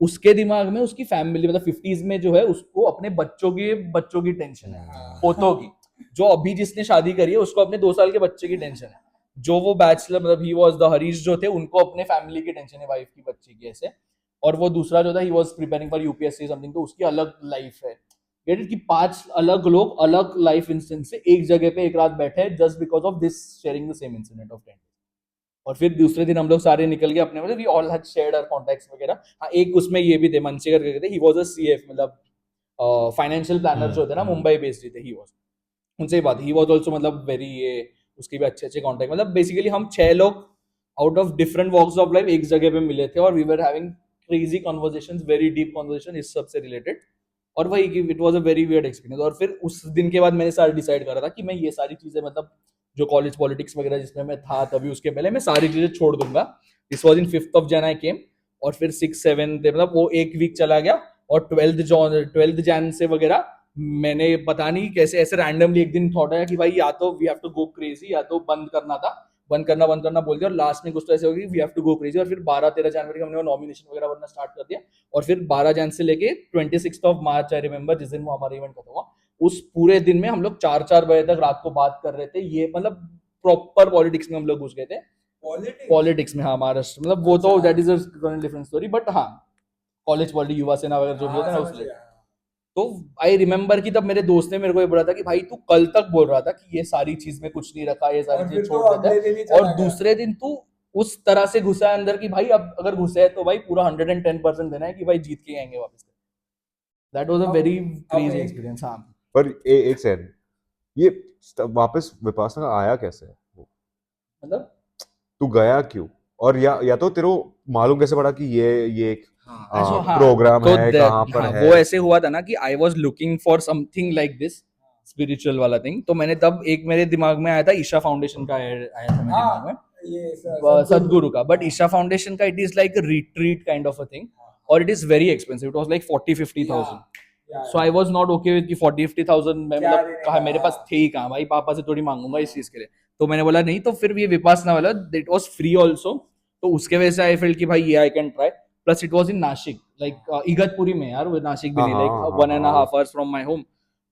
उसके दिमाग में उसकी फैमिली, मतलब 50s में जो है उसको अपने बच्चों की टेंशन है, पोतों की, जो अभी जिसने शादी करी है उसको अपने 2 साल के बच्चे की टेंशन है, जो वो बैचलर, मतलब ही वाज द हरीश जो थे, उनको अपने फैमिली की टेंशन है, वाइफ की, बच्चे की, ऐसे। और वो दूसरा जो था, he was preparing for UPSC something, तो उसकी अलग लाइफ है, गेट इट, कि 5 अलग लोग अलग लाइफ इंस्टेंस से एक जगह पे एक रात बैठे just because of this sharing the same incident of 10 days। और फिर दूसरे दिन हम लोग सारे निकल गए अपने, मतलब we all had shared our contacts वगैरह। हाँ, एक उसमें ये भी थे, मनसेकर करके थे, ही वाज अ सीएफ, मतलब फाइनेंशियल प्लानर जो होते हैं ना, मुंबई बेस्ड थे, ही वाज, उनसे ही बात, ही वाज आल्सो, मतलब वेरी, ये उसके भी अच्छे कॉन्टैक्ट, मतलब बेसिकली हम 6 लोग out of different walks of life एक जगह पे मिले थे, और we were having crazy conversations, very deep conversation इस सब से रिलेटेड, और वही कि it was a very weird experience. और फिर उस दिन के बाद मैंने सारा डिसाइड करा था कि मैं ये सारी चीजें, मतलब जो कॉलेज पॉलिटिक्स वगैरह जिसमें मैं था तभी, उसके पहले मैं सारी चीजें छोड़ दूंगा। This was in 5th of Jan आई केम, और फिर 6-7, मतलब वो एक वीक चला गया, और 12th Jan से वगैरह मैंने पता नहीं कैसे ऐसे रैंडमली एक दिन थॉट आया कि भाई या तो we have to go crazy, या तो बंद करना बोल दिया, और लास्ट में कुछ तो ऐसे हो गया we have to go crazy, और फिर 12-13 जनवरी को हमने नॉमिनेशन वगैरह भरना स्टार्ट कर दिया, और फिर 12 जन से लेके 26th of March I remember, जिस दिन वो हमारा इवेंट खत्म हुआ, उस पूरे दिन में हम लोग 4-4 बजे तक रात को बात कर रहे थे, ये मतलब प्रॉपर पॉलिटिक्स में हम लोग घुस गए थे, पॉलिटिक्स में। हाँ, महाराष्ट्र, मतलब वो तो that is a different story, but हाँ, कॉलेज पॉलिटिक्स, युवा सेना वगैरह जो भी होता है ना, उसमें। तो आई रिमेंबर कि तब मेरे दोस्त ने मेरे को ये बोला था कि भाई तू कल तक बोल रहा था कि ये सारी चीज में कुछ नहीं रखा, ये सारी चीज छोड़ देता है, और दूसरे दिन तू उस तरह से घुसा है अंदर कि भाई अब अगर घुसे है तो भाई पूरा 110% देना है कि भाई जीत के आएंगे वापस। That was a very crazy experience. हाँ, पर एक सेकंड, ये वापस विपासना आया कैसे वो? मतलब तू गया क्यों? और या तो तेरे को मालूम कैसे पड़ा कि ये एक प्रोग्राम तो है, कहाँ पर है? वो ऐसे हुआ था ना कि I was looking for something like this spiritual वाला थिंग, तो मैंने तब एक मेरे दिमाग में आया था, ईशा फाउंडेशन का आया था मेरे दिमाग में, ये सदगुरु का, बट ईशा फाउंडेशन का it is like retreat kind of a thing, और it is very expensive, it was like 40-50,000। So I was not okay with कि 40-50,000 में, मतलब कहा मेरे पास थे ही कहाँ भाई, पापा से थोड़ी मांगूंगा इस चीज के लिए, तो मैंने बोला नहीं। तो फिर ये विपासना वाला, इट वाज फ्री आल्सो, तो उसके वजह से आई फेल्ट कि भाई ये I can try, plus it was in Nashik, like Igatpuri में यार, वो नासिक भी नहीं, like 1.5 hours from my home,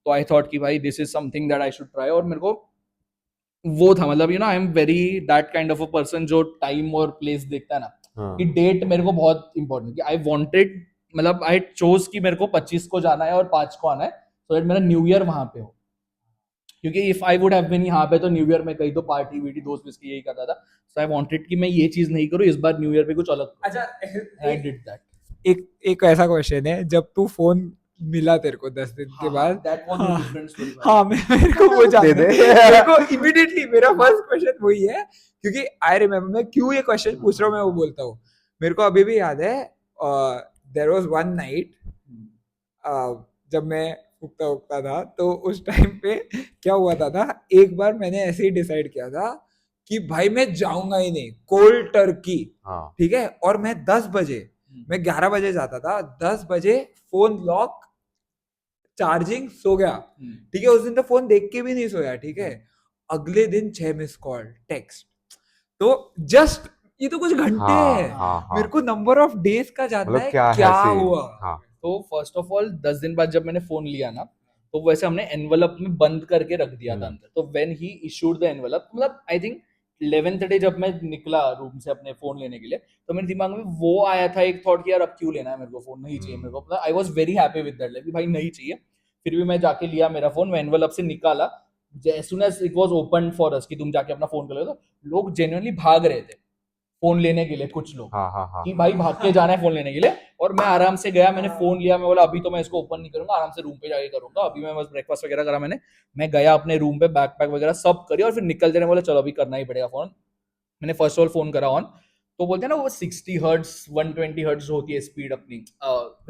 तो आई थॉट कि भाई this is something that I should try, और मेरे को वो था, मतलब you know I am very that kind of a person जो टाइम और प्लेस देखता है ना, कि डेट मेरे को बहुत इंपॉर्टेंट, कि आई वांटेड, मतलब आई चोज कि मेरे को 25 को जाना है और 5 को आना है, सो दैट मेरा न्यू ईयर वहां पे हो, क्योंकि if I would have been यहाँ पे तो न्यू ईयर में कहीं तो पार्टी वीटी दोस्त मिस की यही करता था, सो आई वांटेड कि मैं ये चीज नहीं करूँ, इस बार न्यू ईयर पे कुछ अलग। अच्छा, आई डिड दैट। एक ऐसा क्वेश्चन है, जब तू फोन मिला तेरे को 10 दिन के बाद दैट वाज हाँ, अ डिफरेंट स्टोरी हाँ मेरे को वो दे जानना दे। है मेरे को इमीडिएटली मेरा फर्स्ट क्वेश्चन वही है क्योंकि आई रिमेम्बर मैं क्यों ये क्वेश्चन पूछ रहा हूँ मैं वो बोलता हूँ मेरे को अभी भी याद है देयर वाज वन नाइट जब मैं उगता उगता था तो उस टाइम पे क्या हुआ था ना एक बार मैंने ऐसे ही डिसाइड किया था कि भाई मैं जाऊंगा ही नहीं कोल्ड टर्की हाँ ठीक है और मैं 10 बजे मैं 11 बजे जाता था 10 बजे फोन लॉक चार्जिंग सो गया ठीक है उस दिन तो फोन देख के भी नहीं सोया ठीक है अगले दिन 6 मिस कॉल टेक्स्ट तो जस्ट ये तो कुछ घंटे हाँ है हाँ मेरे हाँ को नंबर ऑफ डेज का जानना मतलब है क्या है क्या सीन हुआ हाँ तो फर्स्ट ऑफ ऑल 10 दिन बाद जब मैंने फोन लिया ना तो वैसे हमने एनवलप में बंद करके रख दिया था अंदर तो when he issued the envelope मतलब आई थिंक 11th डे जब मैं निकला रूम से अपने फोन लेने के लिए तो मेरे दिमाग में वो आया था एक थॉट कि यार अब क्यों लेना है मेरे को फोन नहीं चाहिए मेरे को आई was very happy with that कि भाई नहीं चाहिए फिर भी मैं जाके लिया मेरा फोन मैं एनवलप से निकाला as soon as it was opened for us कि तुम जाके अपना फोन कर लो तो लोग जेन्युइनली भाग रहे थे फोन लेने के लिए कुछ लोग हाँ हाँ हाँ कि भाई भाग के जाना है फोन लेने के लिए और मैं आराम से गया मैंने फोन लिया मैं बोला अभी तो मैं इसको ओपन नहीं करूंगा आराम से रूम पे जाके करूंगा अभी मैं बस ब्रेकफास्ट वगैरह करा मैं गया अपने रूम पे बैकपैक वगैरह सब करी और फिर निकलते रहे बोला चलो अभी करना ही पड़ेगा फोन मैंने फर्स्ट ऑफ ऑल फोन करा ऑन तो बोलते हैं ना वो 60 हर्ट्ज 120 हर्ट्ज होती है स्पीड अपनी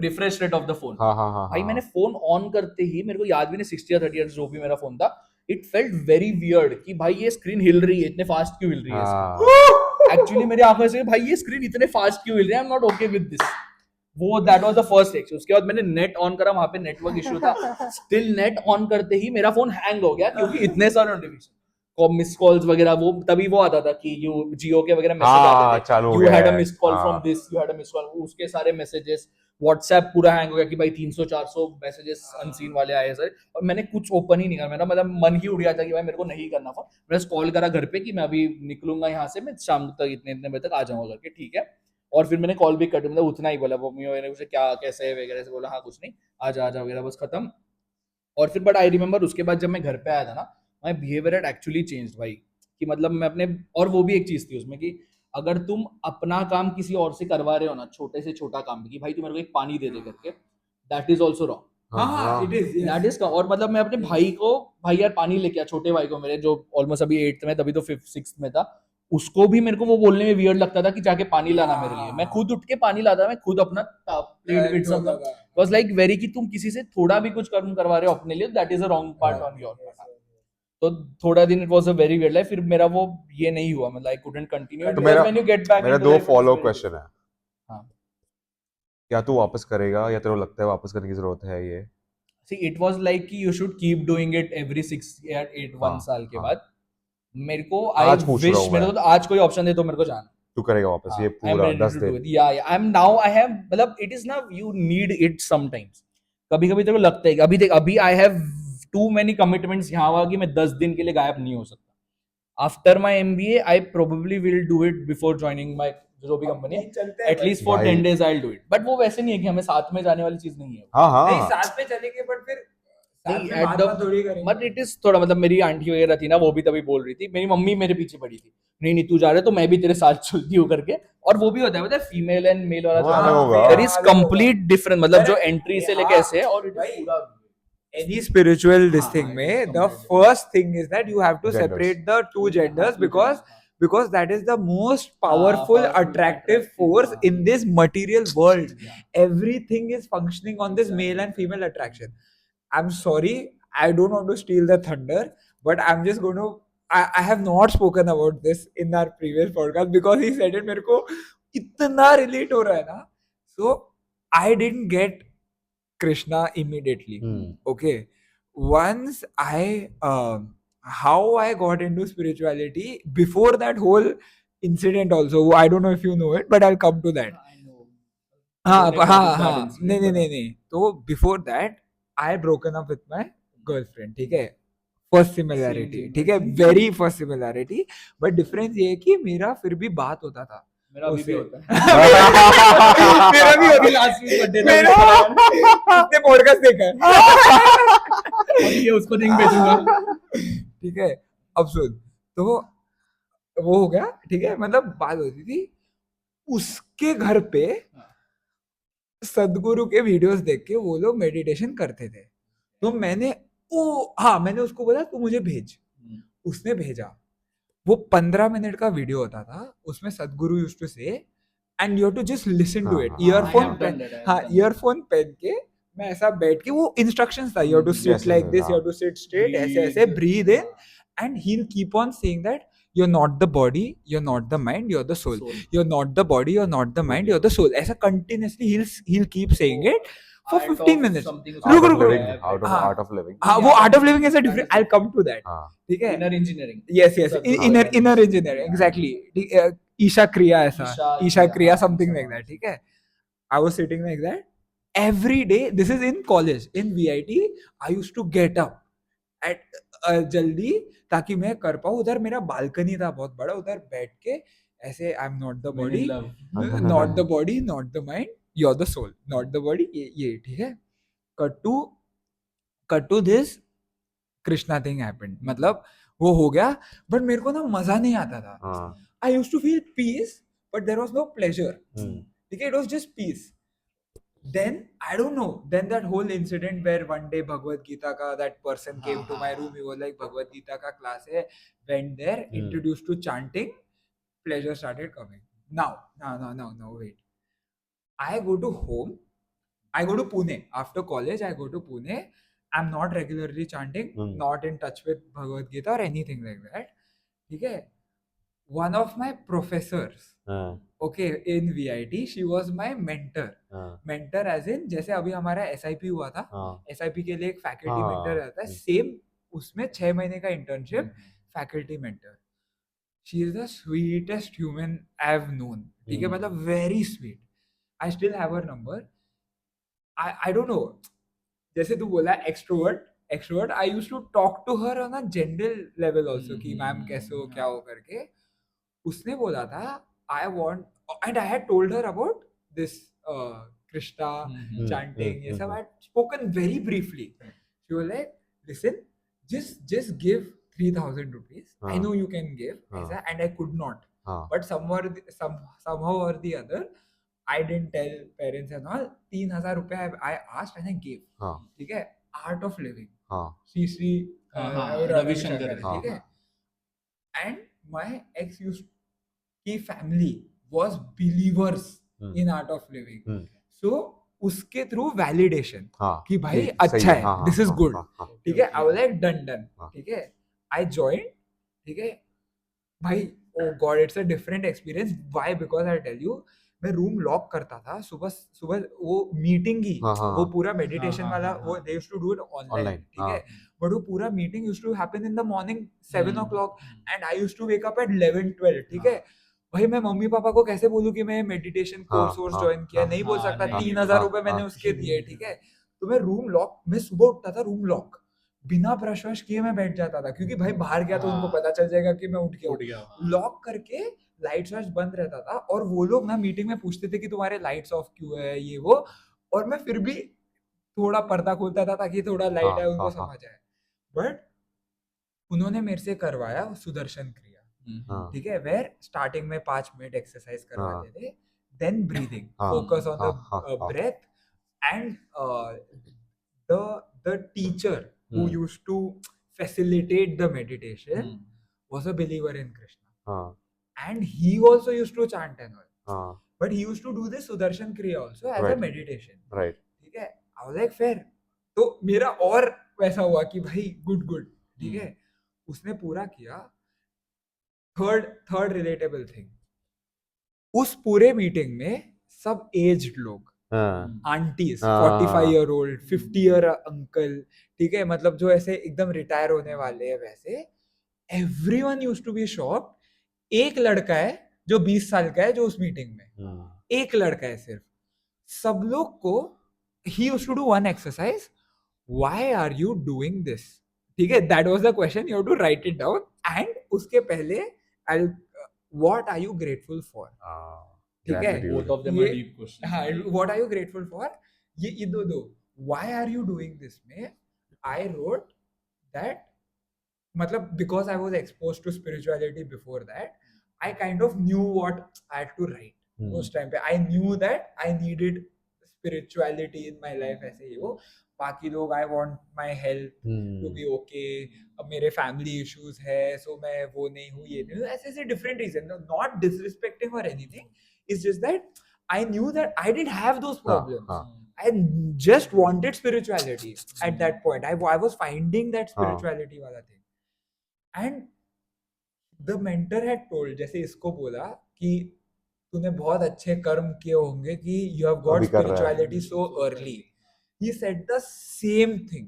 refresh rate of the phone हाँ हाँ हाँ भाई मैंने हाँ फोन ऑन करते ही मेरे को याद भी नहीं 60 या 30 हर्ट्ज जो भी मेरा फोन था इट फेल्ट वेरी वियर्ड कि भाई ये स्क्रीन हिल रही है इतने फास्ट क्यों हिल रही है हाँ एक्चुअली मेरी आंखों से भाई ये स्क्रीन इतने फास्ट क्यों हिल रही है I am not okay with this वो that was the first reaction उसके बाद मैंने नेट ऑन करा वहां पे नेटवर्क इशू था स्टिल नेट ऑन करते ही मेरा फोन हैंग हो गया क्योंकि इतने सारे नोटिफिकेशन मिस कॉल्स वगैरह वो तभी वो आता था कि यू जियो के वगैरह मैसेज हाँ आते थे चालू हो यू गया हैड अ है मिस कॉल फ्रॉम हाँ this you had a miss call उसके सारे मैसेजेस व्हाट्सएप पूरा हैंग हो गया कि भाई 300 400 मैसेजेस अनसीन वाले आए सर और मैंने कुछ ओपन ही नहीं करा मेरा मतलब मन ही उड़ गया था कि भाई मेरे को नहीं करना फोन मैंने कॉल करा घर पे कि मैं अभी निकलूंगा यहाँ से मैं शाम तक इतने इतने बजे तक आ जाऊंगा करके ठीक है और फिर मैंने कॉल भी कर मतलब उतना ही बोला मम्मी वगैरह से क्या कैसे है वगैरह से बोला हाँ कुछ नहीं आ जा वगैरह बस खत्म और फिर बट आई रिमेम्बर उसके बाद जब मैं घर पे आया था ना my behaviour had actually changed भाई कि मतलब मैं अपने और वो भी एक चीज थी उसमें कि अगर तुम अपना काम किसी और से करवा रहे हो ना छोटे से छोटा काम भी कि भाई तू मेरे को एक पानी दे दे करके दैट इज ऑल्सो रॉन्ग हाँ हाँ इट इज दैट इज और मतलब मैं अपने भाई को भाई यार पानी लेके आ छोटे भाई को मेरे जो ऑलमोस्ट अभी 8th में तभी तो 5th 6th में था उसको भी मेरे को वो बोलने में वियर्ड लगता था कि जाके पानी लाना मेरे लिए मैं खुद उठ के पानी लाता मैं खुद अपना प्लेट वाज लाइक वेरी कि तुम किसी से थोड़ा भी कुछ कर्म करवा रहे हो अपने लिए that is a wrong part on your तो थोड़ा दिन it was a very weird life फिर मेरा वो ये नहीं हुआ मतलब आई कुडंट कंटिन्यू तो मेरा व्हेन यू गेट बैक मेरा इनटू दो लाइफ फॉलो क्वेश्चन है हाँ क्या तू वापस करेगा या तेरे को लगता है वापस करने की जरूरत है ये सी इट वाज लाइक कि you should keep doing it every 6 या 8 1 हाँ साल के हाँ बाद मेरे को आई आज पूछ रहा विश हूँ मेरे मैं को तो आज कोई ऑप्शन दे तो मेरे को जाना तू करेगा वापस ये आई एम पूरा रेडी 10 टू डू दिन इट या I am now I have मतलब इट इज ना यू नीड इट समटाइम्स कभी कभी तेरे को लगता है कि अभी देख अभी I have too many commitments यहाँ हुआ कि मैं 10 दिन के लिए गायब नहीं हो सकता after my MBA I probably will do it before joining माई जो भी कंपनी है एटलीस्ट फॉर भाई 10 days I do it but वो वैसे नहीं है कि हमें साथ में जाने वाली चीज नहीं है हाँ नहीं हाँ साथ में चलेंगे बट फिर साथ नहीं में एट बात द बात थोड़ी करेंगे बट इट इज थोड़ा मतलब मेरी आंटी वगैरह थी ना वो भी तभी बोल रही थी मेरी मम्मी मेरे पीछे पड़ी थी नहीं नहीं तू जा रहे तो मैं भी तेरे साथ चलती हूँ करके और वो भी होता है मतलब फीमेल एंड मेल वाला जो हाँ, है होगा। देयर इज कंप्लीट डिफरेंट मतलब जो एंट्री से लेके ऐसे है और it is भाई, पूरा any spiritual this हाँ, thing हाँ, में it is the completely first thing is that you have to Genders. separate the two genders two because genders, because that is the most powerful attractive force in this material world yeah. everything is functioning on this male and female attraction I'm sorry I don't want to steal the thunder but I'm just going to I have not spoken about this in our previous podcast because he said it मेरे को इतना relate हो रहा है ना so I didn't get Krishna immediately. Okay. Once how I got into spirituality before that whole incident also. I don't know if you know it, but I'll come to that. I know. हाँ Don't know if हाँ that is हाँ bad incident, नहीं but- नहीं नहीं तो before that I had broken up with my girlfriend ठीक है first similarity Same, ठीक है same. Very first similarity but difference ये है कि मेरा फिर भी बात होता था मेरा अभी भी उससे। होता है मेरा भी होता है लास्ट वीक बर्थडे मेरा उसने पॉडकास्ट देखा है और ये उसको लिंक भेजूंगा ठीक है अब सुन तो वो हो गया ठीक है मतलब बात होती थी उसके घर पे सदगुरु के वीडियोस देख के वो लोग मेडिटेशन करते थे, तो मैंने मैंने उसको बोला तू मुझे भेज, उसने भेजा। वो 15 मिनट का वीडियो होता था, उसमें Sadhguru used to say and you have to just listen to it, हाँ, earphone I have done that. I have हाँ done that. ईयरफोन पहन के मैं ऐसा बैठ के, वो इंस्ट्रक्शंस था, you have to Yes, sit yes, like yes, this, you have हाँ. टू सिट स्ट्रेट, ऐसे ऐसे breathe in, and he'll keep on saying that you're not the body, you're not the mind, you're the soul. You're not the body, you're not the mind, you're the soul. ऐसा continuously he'll keep saying it for 15 minutes. Art of रुको। living, art हाँ. of living. हाँ, वो art of living is a different, I'll come to that. हाँ. ठीक है? Inner engineering. Yes, Sadhguru inner analysis. engineering, exactly. Isha क्रिया ऐसा, ईशा क्रिया something like that. ठीक है? I was sitting like that every day. This is in college, in VIT. I used to get up at जल्दी, ताकि मैं कर पाऊँ। उधर मेरा बालकनी था बहुत बड़ा, उधर बैठ के ऐसे I am not the body, not the body, not the mind, you are the soul, not the body, ये ठीक है। Cut to this Krishna thing happened, मतलब वो हो गया, बट मेरे को ना मजा नहीं आता था। हाँ. I used to feel peace, but there was no pleasure. Hmm. ठीक है, it was just peace. Then I don't know, then that whole incident where one day Bhagavad Gita ka that person came to my room, he was like Bhagavad Gita ka class hai, went there, introduced to chanting, pleasure started coming. Now wait, I go to home, I go to Pune after college, I go to Pune, I'm not regularly chanting, not in touch with Bhagavad Gita or anything like that. Okay, one of my professors, okay, in VIT, she was my mentor. Mentor as in, जैसे अभी हमारा SIP हुआ था, SIP के लिए एक faculty mentor रहता है, सेम उसमें 6 महीने का internship, faculty mentor. She is the sweetest human I have known. ठीक है, मतलब very sweet. I still have her number. I don't know, जैसे तू बोला extrovert, I used to talk to her on a general level also, कि ma'am कैसे हो, क्या हो करके। उसने बोला था I want, and I had told her about this Krishna chanting. Yes, I had spoken very briefly. She was like, "Listen, just give 3,000 rupees. I know you can give." And I could not. But somehow or the other, I didn't tell parents and all. 3,000 rupees I asked and I gave. ठीक है, Art of Living. Sri Ravi Shankar. ठीक है, and my ex used. की family was believers in art of living. So उसके through validation कि भाई अच्छा है, this is good. ठीक है, I was like done. ठीक है, I joined. ठीक है भाई, oh god, it's a different experience. Why? Because I tell you, मैं रूम लॉक करता था सुबह वो मीटिंग ही, वो पूरा मेडिटेशन वाला, वो they used to do it online. ठीक है, बट वो पूरा meeting used to happen in the morning 7 o'clock and I used to wake up at 11-12. ठीक है भाई, मैं मम्मी पापा को कैसे बोलूं कि मैं मेडिटेशन कोर्स ज्वाइन किया, नहीं बोल सकता। 3,000 रुपए मैंने उसके दिए। ठीक है, तो मैं रूम लॉक, मैं सुबह उठता था रूम लॉक, बिना ब्रश वश किए मैं बैठ जाता था, क्योंकि भाई बाहर गया तो उनको पता चल जाएगा कि मैं उठ गया। लॉक करके लाइट्स वाइट्स बंद रहता था, और वो लोग ना मीटिंग में पूछते थे कि तुम्हारे लाइट्स ऑफ क्यों है, ये वो, और मैं फिर भी थोड़ा पर्दा खोलता था ताकि थोड़ा लाइट है, उनको समझ आए। बट उन्होंने मेरे से करवाया सुदर्शन क्रिया। ठीक है, वेयर स्टार्टिंग में 5 मिनट एक्सरसाइज करवाते थे, then breathing, focus on the breath, and the teacher who used to facilitate the meditation was a believer in Krishna, and he also used to chant and all, but he used to do this Sudarshan Kriya also as a meditation. ठीक है, I was like fair, तो मेरा और वैसा हुआ कि भाई good. ठीक है, उसने पूरा किया। थर्ड रिलेटेबल थिंग, उस पूरे मीटिंग में सब एज्ड लोग, aunties, 45 year old, 50 year uncle, ठीक है, मतलब जो ऐसे एकदम रिटायर होने वाले हैं वैसे, everyone used to be shocked. एक लड़का है जो 20 साल का है, जो उस मीटिंग में, एक लड़का है सिर्फ। सब लोग को ही used to do one exercise, why are you doing this? ठीक है, that was the question, you have to write it down, and उसके पहले what are you grateful for? ठीक है, both of them are deep questions. हाँ, what are you grateful for? ये दो why are you doing this में I wrote that, मतलब because I was exposed to spirituality before that, I kind of knew what I had to write. उस time पे I knew that I needed spirituality in my life ऐसे ही वो बाकी लोग I want my health to be okay अब मेरे family issues है so मैं वो नहीं हूँ ये नहीं हूँ ऐसे ऐसे different reason no, not disrespecting or anything it's just that I knew that I didn't have those problems हाँ. I just wanted spirituality at that point I was finding that spirituality वाला thing and the mentor had told जैसे इसको बोला कि तूने बहुत अच्छे कर्म किए होंगे कि you have got अभी कर रहा है. spirituality so early he said the same thing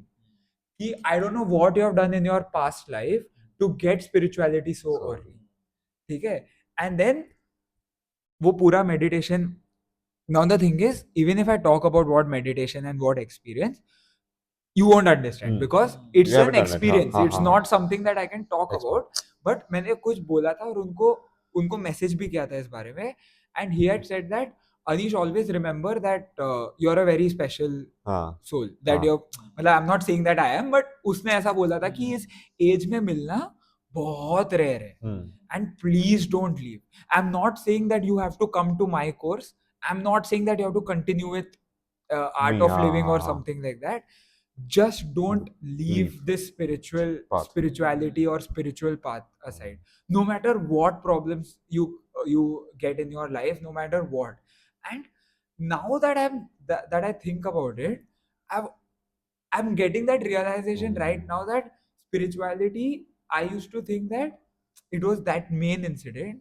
कि I don't know what you have done in your past life to get spirituality so So early ठीक है and then वो पूरा meditation now the thing is even if I talk about what meditation and what experience you won't understand because it's You haven't an done it. experience हाँ, it's हाँ, not something that I can talk Experience. about but मैंने कुछ बोला था और उनको message भी किया था इस बारे में and he had said that Anish always remember that you're a very special हाँ. soul that हाँ. you're मतलब I'm not saying that I am but उसने ऐसा बोला था कि इस एज में मिलना बहुत रेयर है and please don't leave I'm not saying that you have to come to my course I'm not saying that you have to continue with art Me, of living or हाँ. something like that just don't leave Leave. this Path. spirituality or spiritual path aside no matter what problems you get in your life no matter what and now that that I think about it I'm getting that realization right now that spirituality I used to think that it was that main incident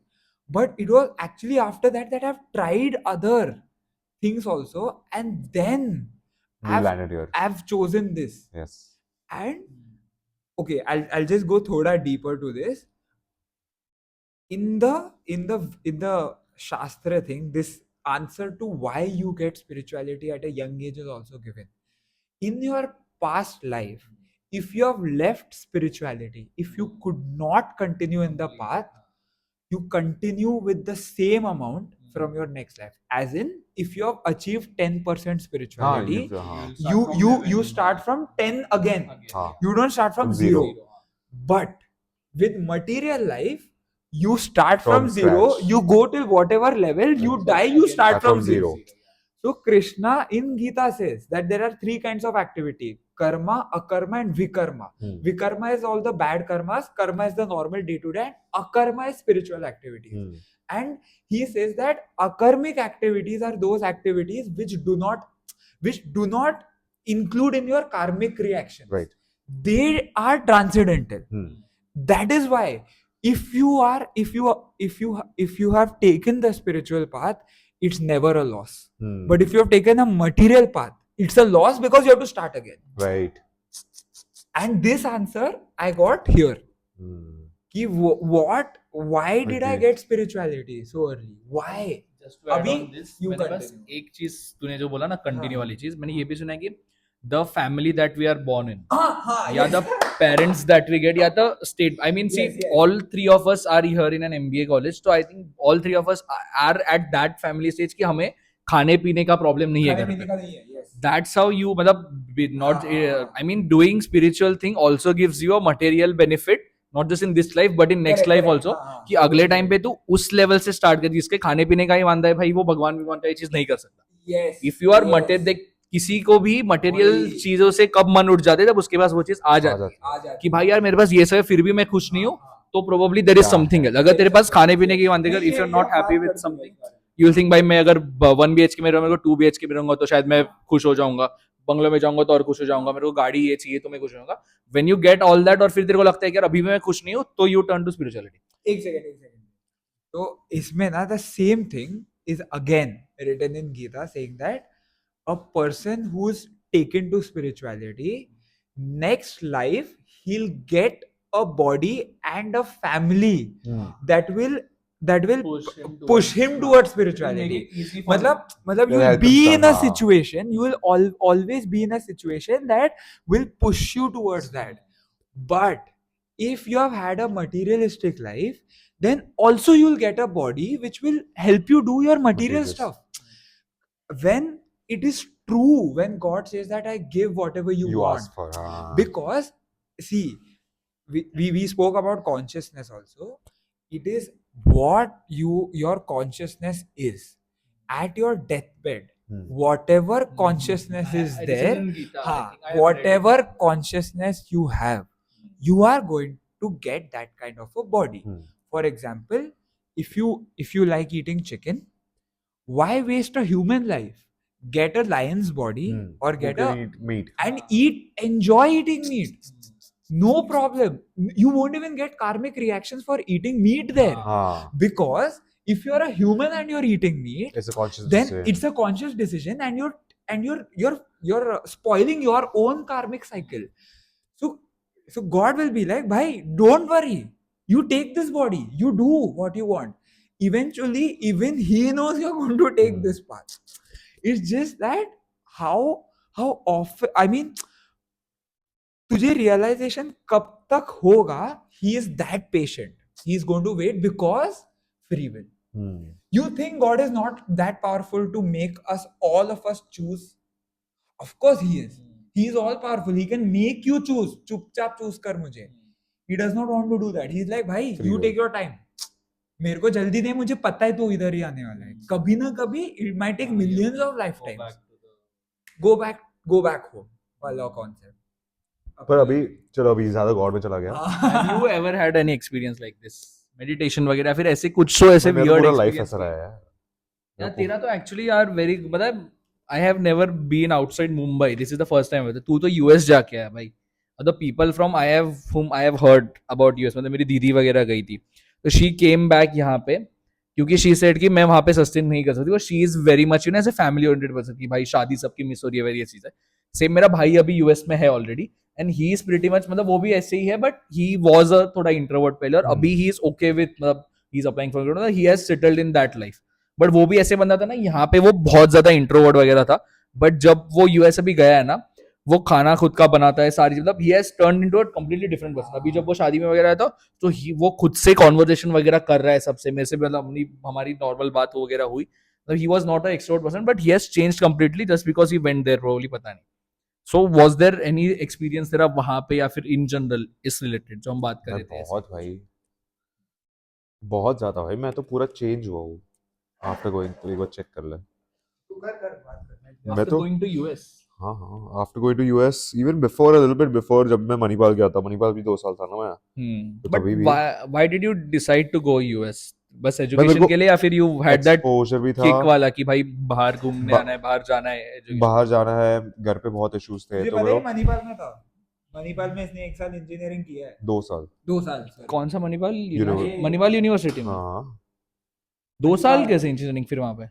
but it was actually after that I've tried other things also and then We landed here. I've chosen this Yes. and okay I'll just go thoda deeper to this in the shastra thing this answer to why you get spirituality at a young age is also given in your past life if you have left spirituality if you could not continue in the path you continue with the same amount from your next life as in if you have achieved 10% spirituality you start from 10 again हाँ. you don't start from Zero. zero but with material life you start from From zero scratch. you go till whatever level you die you start from zero so Krishna in Gita says that there are three kinds of activity karma akarma and vikarma vikarma is all the bad karmas karma is the normal day to day and akarma is spiritual activities and he says that akarmic activities are those activities which do not include in your karmic reactions Right. they are transcendental that is why if you have taken the spiritual path it's never a loss but if you have taken a material path it's a loss because you have to start again Right. and this answer I got here कि why did I Okay. get spirituality so early why Just to add अभी on this, you मैंने बस continue. एक चीज तूने जो बोला ना कंटिन्यू हाँ. वाली चीज मैंने ये भी सुना है कि the family that we are born in हाँ या the parents that we get या the state I mean see Yes, yes. All three of us are here in an MBA college तो I think all three of us are at that family stage कि हमें खाने पीने का problem नहीं है खाने घर पीने पे का नहीं है yes that's how you मतलब not I mean doing spiritual thing also gives you a material benefit not just in this life but in next Correct, life correct. also हाँ, कि अगले टाइम पे तू उस लेवल से स्टार्ट कर जिसके खाने पीने का ही वांदा है भाई वो भगवान भी वांदा ये चीज नहीं कर सकता yes if you are yes. Material देख किसी को भी मटेरियल वही. चीजों से कब मन उठ जाते जब उसके पास वो चीज आ जाती है आ जाती कि भाई यार मेरे पास ये सब है फिर भी मैं खुश नहीं हूँ हाँ. तो प्रोबेबली देयर इज क्या समथिंग है? एल्स अगर तेरे पास खाने पीने की वांदे कर नहीं, इफ यू आर ये नॉट बात हैप्पी कर विद दी है समथिंग इस बारे में. यू विल थिंक भाई मैं अगर 1 BHK में रहूंगा मेरे को 2 BHK में रहूंगा तो शायद मैं खुश हो जाऊंगा बंगलो में जाऊंगा तो और खुश हो जाऊंगा मेरे को गाड़ी ये चाहिए तो मैं खुश हो जाऊंगा when you get all that और फिर तेरे को लगता है कि यार अभी भी मैं खुश नहीं हूँ तो यू टर्न टू स्पिरिचुअलिटी एक सेकंड तो इसमें ना the same thing is again written in Gita saying that a person who's taken to spirituality next life he'll get a body and a family that will push him towards spirituality मतलब you They'll will help be him in a हाँ. situation you will always be in a situation that will push you towards that but if you have had a materialistic life then also you'll get a body which will help you do your material Materials. stuff when it is true when God says that I give whatever you want ask for because see we spoke about consciousness also it is what your consciousness is at your deathbed whatever consciousness is I there, listened in Gita. I हाँ, think I have read whatever it. consciousness you have, you are going to get that kind of a body. For example, if you like eating chicken, why waste a human life? Get a lion's body or Who get can a eat meat? and enjoy eating meat. No problem. You won't even get karmic reactions for eating meat there. हाँ, Because if you're a human and you're eating meat, it's a conscious then decision. it's a conscious decision, and you're spoiling your own karmic cycle. So God will be like, bhai, don't worry, you take this body, you do what you want. Eventually even he knows you're going to take this path. It's just that how often, I mean, तुझे realization कब तक होगा? He is that patient. He is going to wait because free will. You think God is not that powerful to make us, all of us, choose? Of course he is. He is all powerful. He can make you choose. चुपचाप choose कर मुझे. He does not want to do that. He's like, भाई, Free you will. take your time. मेरे को जल्दी दे, मुझे पता है तू इधर ही आने वाला है. कभी ना कभी it might take millions of lifetimes. Go back home वाला concept. पर अभी चलो अभी ज्यादा गॉड में चला गया. Have you ever had any experience like this? Meditation वगैरह, फिर ऐसे कुछ तो ऐसे मेरा weird पूरा लाइफ experience ऐसा रहा है यार. यार. तेरा तो actually यार very, मतलब I have never been outside Mumbai. This is the first time. तू तो US जाके आया भाई. The people from whom I have heard about US, मतलब मेरी दीदी वगैरह गई थी, तो she came back यहाँ पे क्योंकि she said कि मैं वहाँ पे सस्टेन नहीं कर सकती. she is very much, you know, ऐसे family oriented person कि भाई शादी सबकी मिस हो रही है, वेरी चीज है. सेम मेरा भाई अभी यूएस में है already, and he is pretty much, मतलब वो भी ऐसे ही है, बट ही वाज अ थोड़ा इंट्रोवर्ट पहले, और अभी ही इज ओके विद, मतलब he is applying for, he has settled in that life. But वो भी ऐसे बंदा था ना, यहाँ पे वो बहुत ज्यादा इंट्रोवर्ट वगैरह था, बट जब वो यूएस अभी गया है ना, वो खाना खुद का बनाता है, सारी, मतलब he has turned into a completely different person. अभी जब वो शादी में वगैरह था, तो वो खुद से कॉन्वर्सेशन वगैरह कर रहा है सबसे, मेरे से, मतलब हमारी नॉर्मल बात वगैरह हुई. मतलब he was not a extrovert person, but he has changed completely just because he went there, probably, पता नहीं. So was there any experience तेरा वहां पे, या फिर in general इस related जो हम बात कर रहे थे? बहुत भाई, बहुत ज्यादा भाई. मैं तो पूरा चेंज हुआ हूँ आफ्टर गोइंग टू, एक बार चेक कर ले. मैं After तो going to US? हाँ after going to US, even before, a little bit before, जब मैं मणिपाल गया था. मणिपाल भी 2 साल था ना मैं. तो But तभी भी why did you decide to go US? बस मेरे एजुकेशन को के लिए, या फिर you had that एक्सपोजर भी था. kick वाला कि भाई बाहर घूमने बा- आना है, बाहर जाना है, education? बाहर जाना है, घर पे बहुत इश्यूज थे, तुझे तो पता है वो मणिपाल में था? मणिपाल में इसने 1 साल इंजीनियरिंग किया है. 2 साल. 2 साल sorry. कौन सा मणिपाल? University. मणिपाल यूनिवर्सिटी में हाँ, 2 साल कैसे इंजीनियरिंग फिर वहां पे?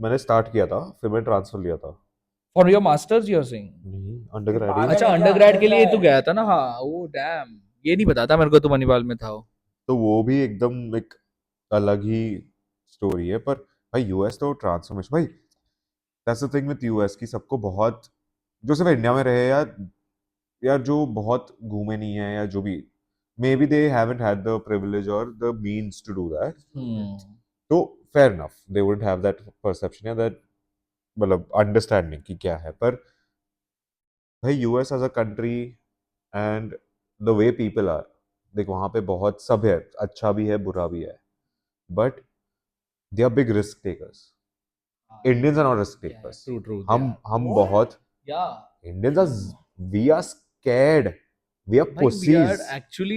मैंने स्टार्ट किया था, फिर मैंने ट्रांसफर लिया था. For your masters you are saying? नहीं, अंडरग्रेड. पागल अच्छा, है क्या? अंडरग्रेड के लिए तू undergrad? गया था ना? हाँ, ओ डैम, ये नहीं पता था मेरे को तो मणिपाल में था वो. तो वो भी एकदम एक अलग ही स्टोरी है. पर भाई यूएस तो ट्रांसफॉर्मेशन भाई, that's the thing with US की सबको बहुत, जो सिर्फ इंडिया में रहे या जो बहुत घूमे नहीं है, या जो भी, maybe they haven't had the privilege और the means to do that. तो fair enough, they wouldn't have that perception या दैट, मतलब अंडरस्टैंडिंग कि क्या है. पर भाई US as a country and the way people are, देखो वहाँ पे बहुत सब है, अच्छा भी है बुरा भी है, but they are big risk takers. Indians are not risk takers. True हम बहुत, या Indians are, we are scared, we are भाई, we are pussies. actually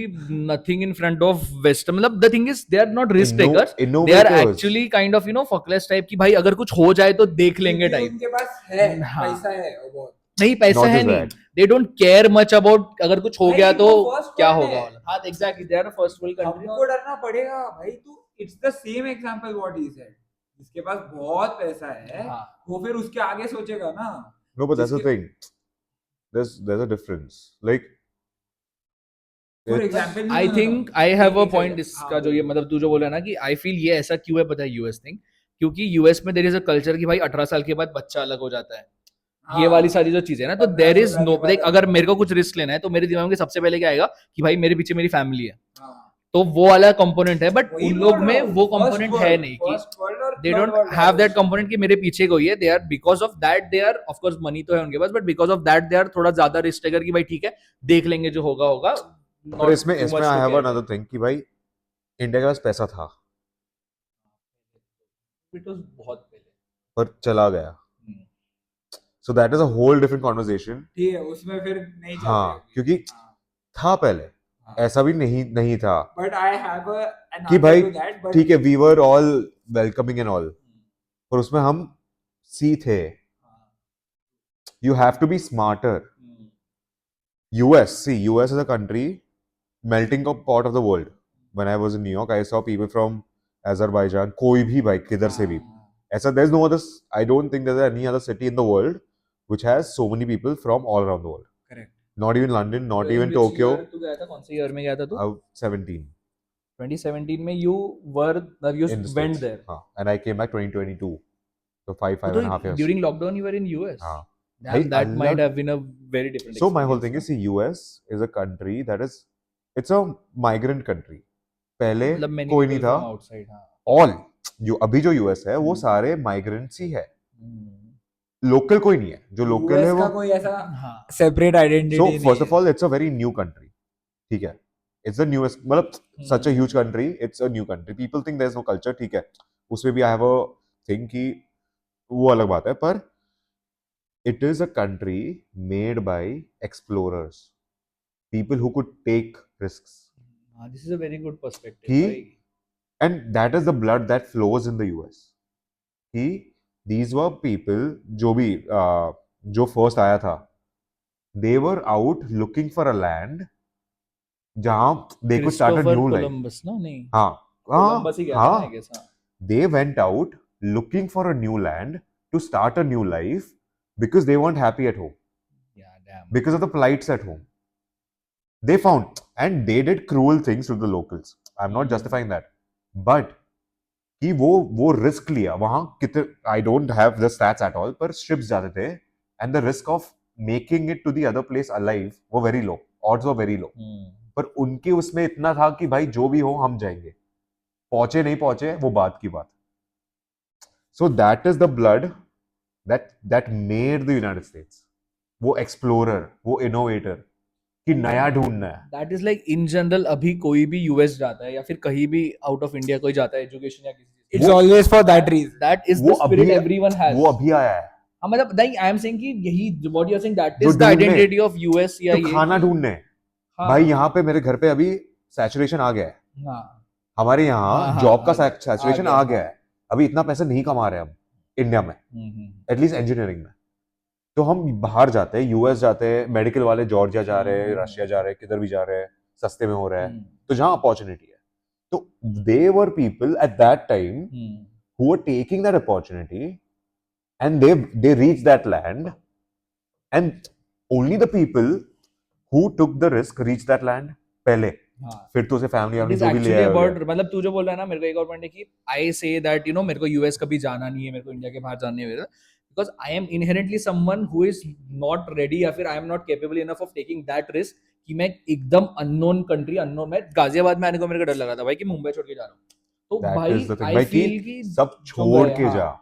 nothing in front of West. मतलब the thing is, they are not risk takers. They are Innovators. actually kind of, you know, fuckless type की, भाई अगर कुछ हो जाए तो देख लेंगे क्योंकि टाइप. उनके पास है, हाँ. पैसा है वो बहुत. नहीं, पैसा Not है just नहीं. that. They don't care much about अगर कुछ हो भाई, गया तो वो first क्या world होगा है. वाला. हाँ, exactly. They are a first world country. हमको डरना पड़ेगा भाई. तू, it's the same example what he said. जिसके पास बहुत पैसा है, हाँ. वो फिर उसके आगे सोचेगा ना. No, but that's the thing. There's a difference. Like, For it's- example, I think I have a एक point second. इसका, हाँ, जो ये, मतलब तू जो बोला ना कि I feel ये ऐसा क्यों है, पता है यूएस थिंग, क्योंकि यूएस में देयर इज अ कल्चर कि भाई 18 साल के बाद बच्चा अलग हो जाता है. ये हाँ. वाली सारी जो चीजें है ना, तो 15 देयर इज 16 नो, के बाद अगर मेरे को कुछ रिस्क लेना है तो मेरे दिमाग में सबसे पहले क्या आएगा कि भाई मेरे पीछे मेरी फैमिली है. हाँ. तो वो वाला कंपोनेंट है, बट वही उन बोल लोग रहा में हूँ. वो First कंपोनेंट world, है नहीं कि first world और they third don't world have that वाले. कंपोनेंट कि मेरे पीछे कोई है. They are, because of that they are, of course money तो है उनके पास, but because of that they are थोड़ा ज्यादा रिस्क टेकर कि भाई ठीक है, देख लेंगे जो होगा होगा. पर इसमें आई हैव अनदर थिंग कि भाई इंडिया के पास पैसा था, इट वाज बहुत पहले. पर चला गया. हम्म, So that is a whole different conversation. ठीक है, उसमें फिर नहीं जाते हाँ, होगे. क्योंकि हाँ, था पहले, हाँ. ऐसा भी नहीं था But I have an कि answer भाई to that. But ठीक है, we were all welcoming and all, हम्म, पर उसमें हम सी थे. हाँ, You have to be smarter. Hmm, US is a country, melting pot of the world. When I was in New York, I saw people from Azerbaijan, कोई भी भाई किधर से भी. हाँ, ऐसा there's no other, I don't think there's any other city in the world which has so many people from all around the world. correct. Not even London, not तो in even which Tokyo. year तू गया था? कौन से year में गया था तू? 17 2017 में you were you in the went States. there. हाँ, and I came back 2022. So five तो and a half years. during lockdown you were in US. हाँ. Damn, भाई, that might अलग- have been a very different So my whole experience, thing is, see, US is a country that is, it's a migrant country. पहले मतलब many कोई नहीं people था. from outside, हाँ. All जो अभी जो US है वो हम्म. सारे migrants ही है. हम्म, लोकल कोई नहीं है. जो लोकल है US वो. का कोई ऐसा हाँ. separate identity So नहीं first है. of all, it's a very new country. ठीक है. It's the newest. मतलब such a huge country. It's a new country. People think there's no culture. ठीक है. उसमें भी I have a thing कि वो अलग बात है. पर it is a country made by explorers, people who could take risks, This is a very good perspective. He- भाई. and that is the blood that flows in the US. These were people जो first आया था, they were out looking for a land जहाँ they could start a Christopher new life. Columbus ना? नहीं. हाँ, Columbus ही गया था ना, I हाँ, guess, हाँ. they went out looking for a new land to start a new life because they weren't happy at home, Yeah, damn. because of the plights at home. They found, and they did cruel things to the locals. I'm not justifying that, but कि वो risk लिया वहां कितने, I don't have the stats at all, पर ships जाते थे and the risk of making it to the other place alive वो very low, odds were very low. पर उनके उसमें इतना था कि भाई जो भी हो हम जाएंगे. पहुंचे नहीं पहुंचे वो बात की बात. So that is the blood that made the United States. वो एक्सप्लोरर, वो इनोवेटर कि नया ढूंढना है. That is like in general अभी कोई भी US जाता है या फिर कहीं भी out of India कोई जाता है एजुकेशन या किसी चीज. It's always for that reason. That is वो the spirit अभी- everyone has. वो अभी आया है हाँ, मतलब नहीं, I am saying कि यही what you are saying, that जो is the ढूंढने- identity of US या तो ये खाना कि- ढूंढने. हाँ, भाई यहाँ पे मेरे घर पे अभी सैचुरेशन आ गया है. हाँ, हमारे यहाँ हाँ, जॉब का हाँ, सैचुरेशन आ आ गया, गया है. अभी इतना पैसा नहीं कमा रहे हम इंडिया में, एटलीस्ट इंजीनियरिंग में. तो हम बाहर जाते हैं, यूएस जाते हैं, मेडिकल वाले जॉर्जिया जा रहे हैं, रशिया जा रहे हैं, किधर भी जा रहे हैं, सस्ते में हो रहा है. तो जहाँ अपॉर्चुनिटी है, तो they were people at that time who were taking that opportunity, and they reached that land, and only the people who took the risk reached that land पहले. हाँ. फिर तो उसे फैमिली It is जो भी ले actually आया about, मतलब तू जो बोल रहा है ना, मेरे को एक और पॉइंट है कि I say that you know मेरे को US कभी जाना नहीं है, मेरे को इंडिया के बाहर जाने है, because I am inherently someone who is not ready या फिर I am not capable enough of taking that risk कि मैं एकदम unknown country, unknown, मैं गाजियाबाद में आने को मेरे को डर लगा था भाई कि मुंबई छोड़ के जा रहा हूँ. तो That भाई is the thing. I भाई feel कि कि सब जो छोड़ गए, के हाँ. जा,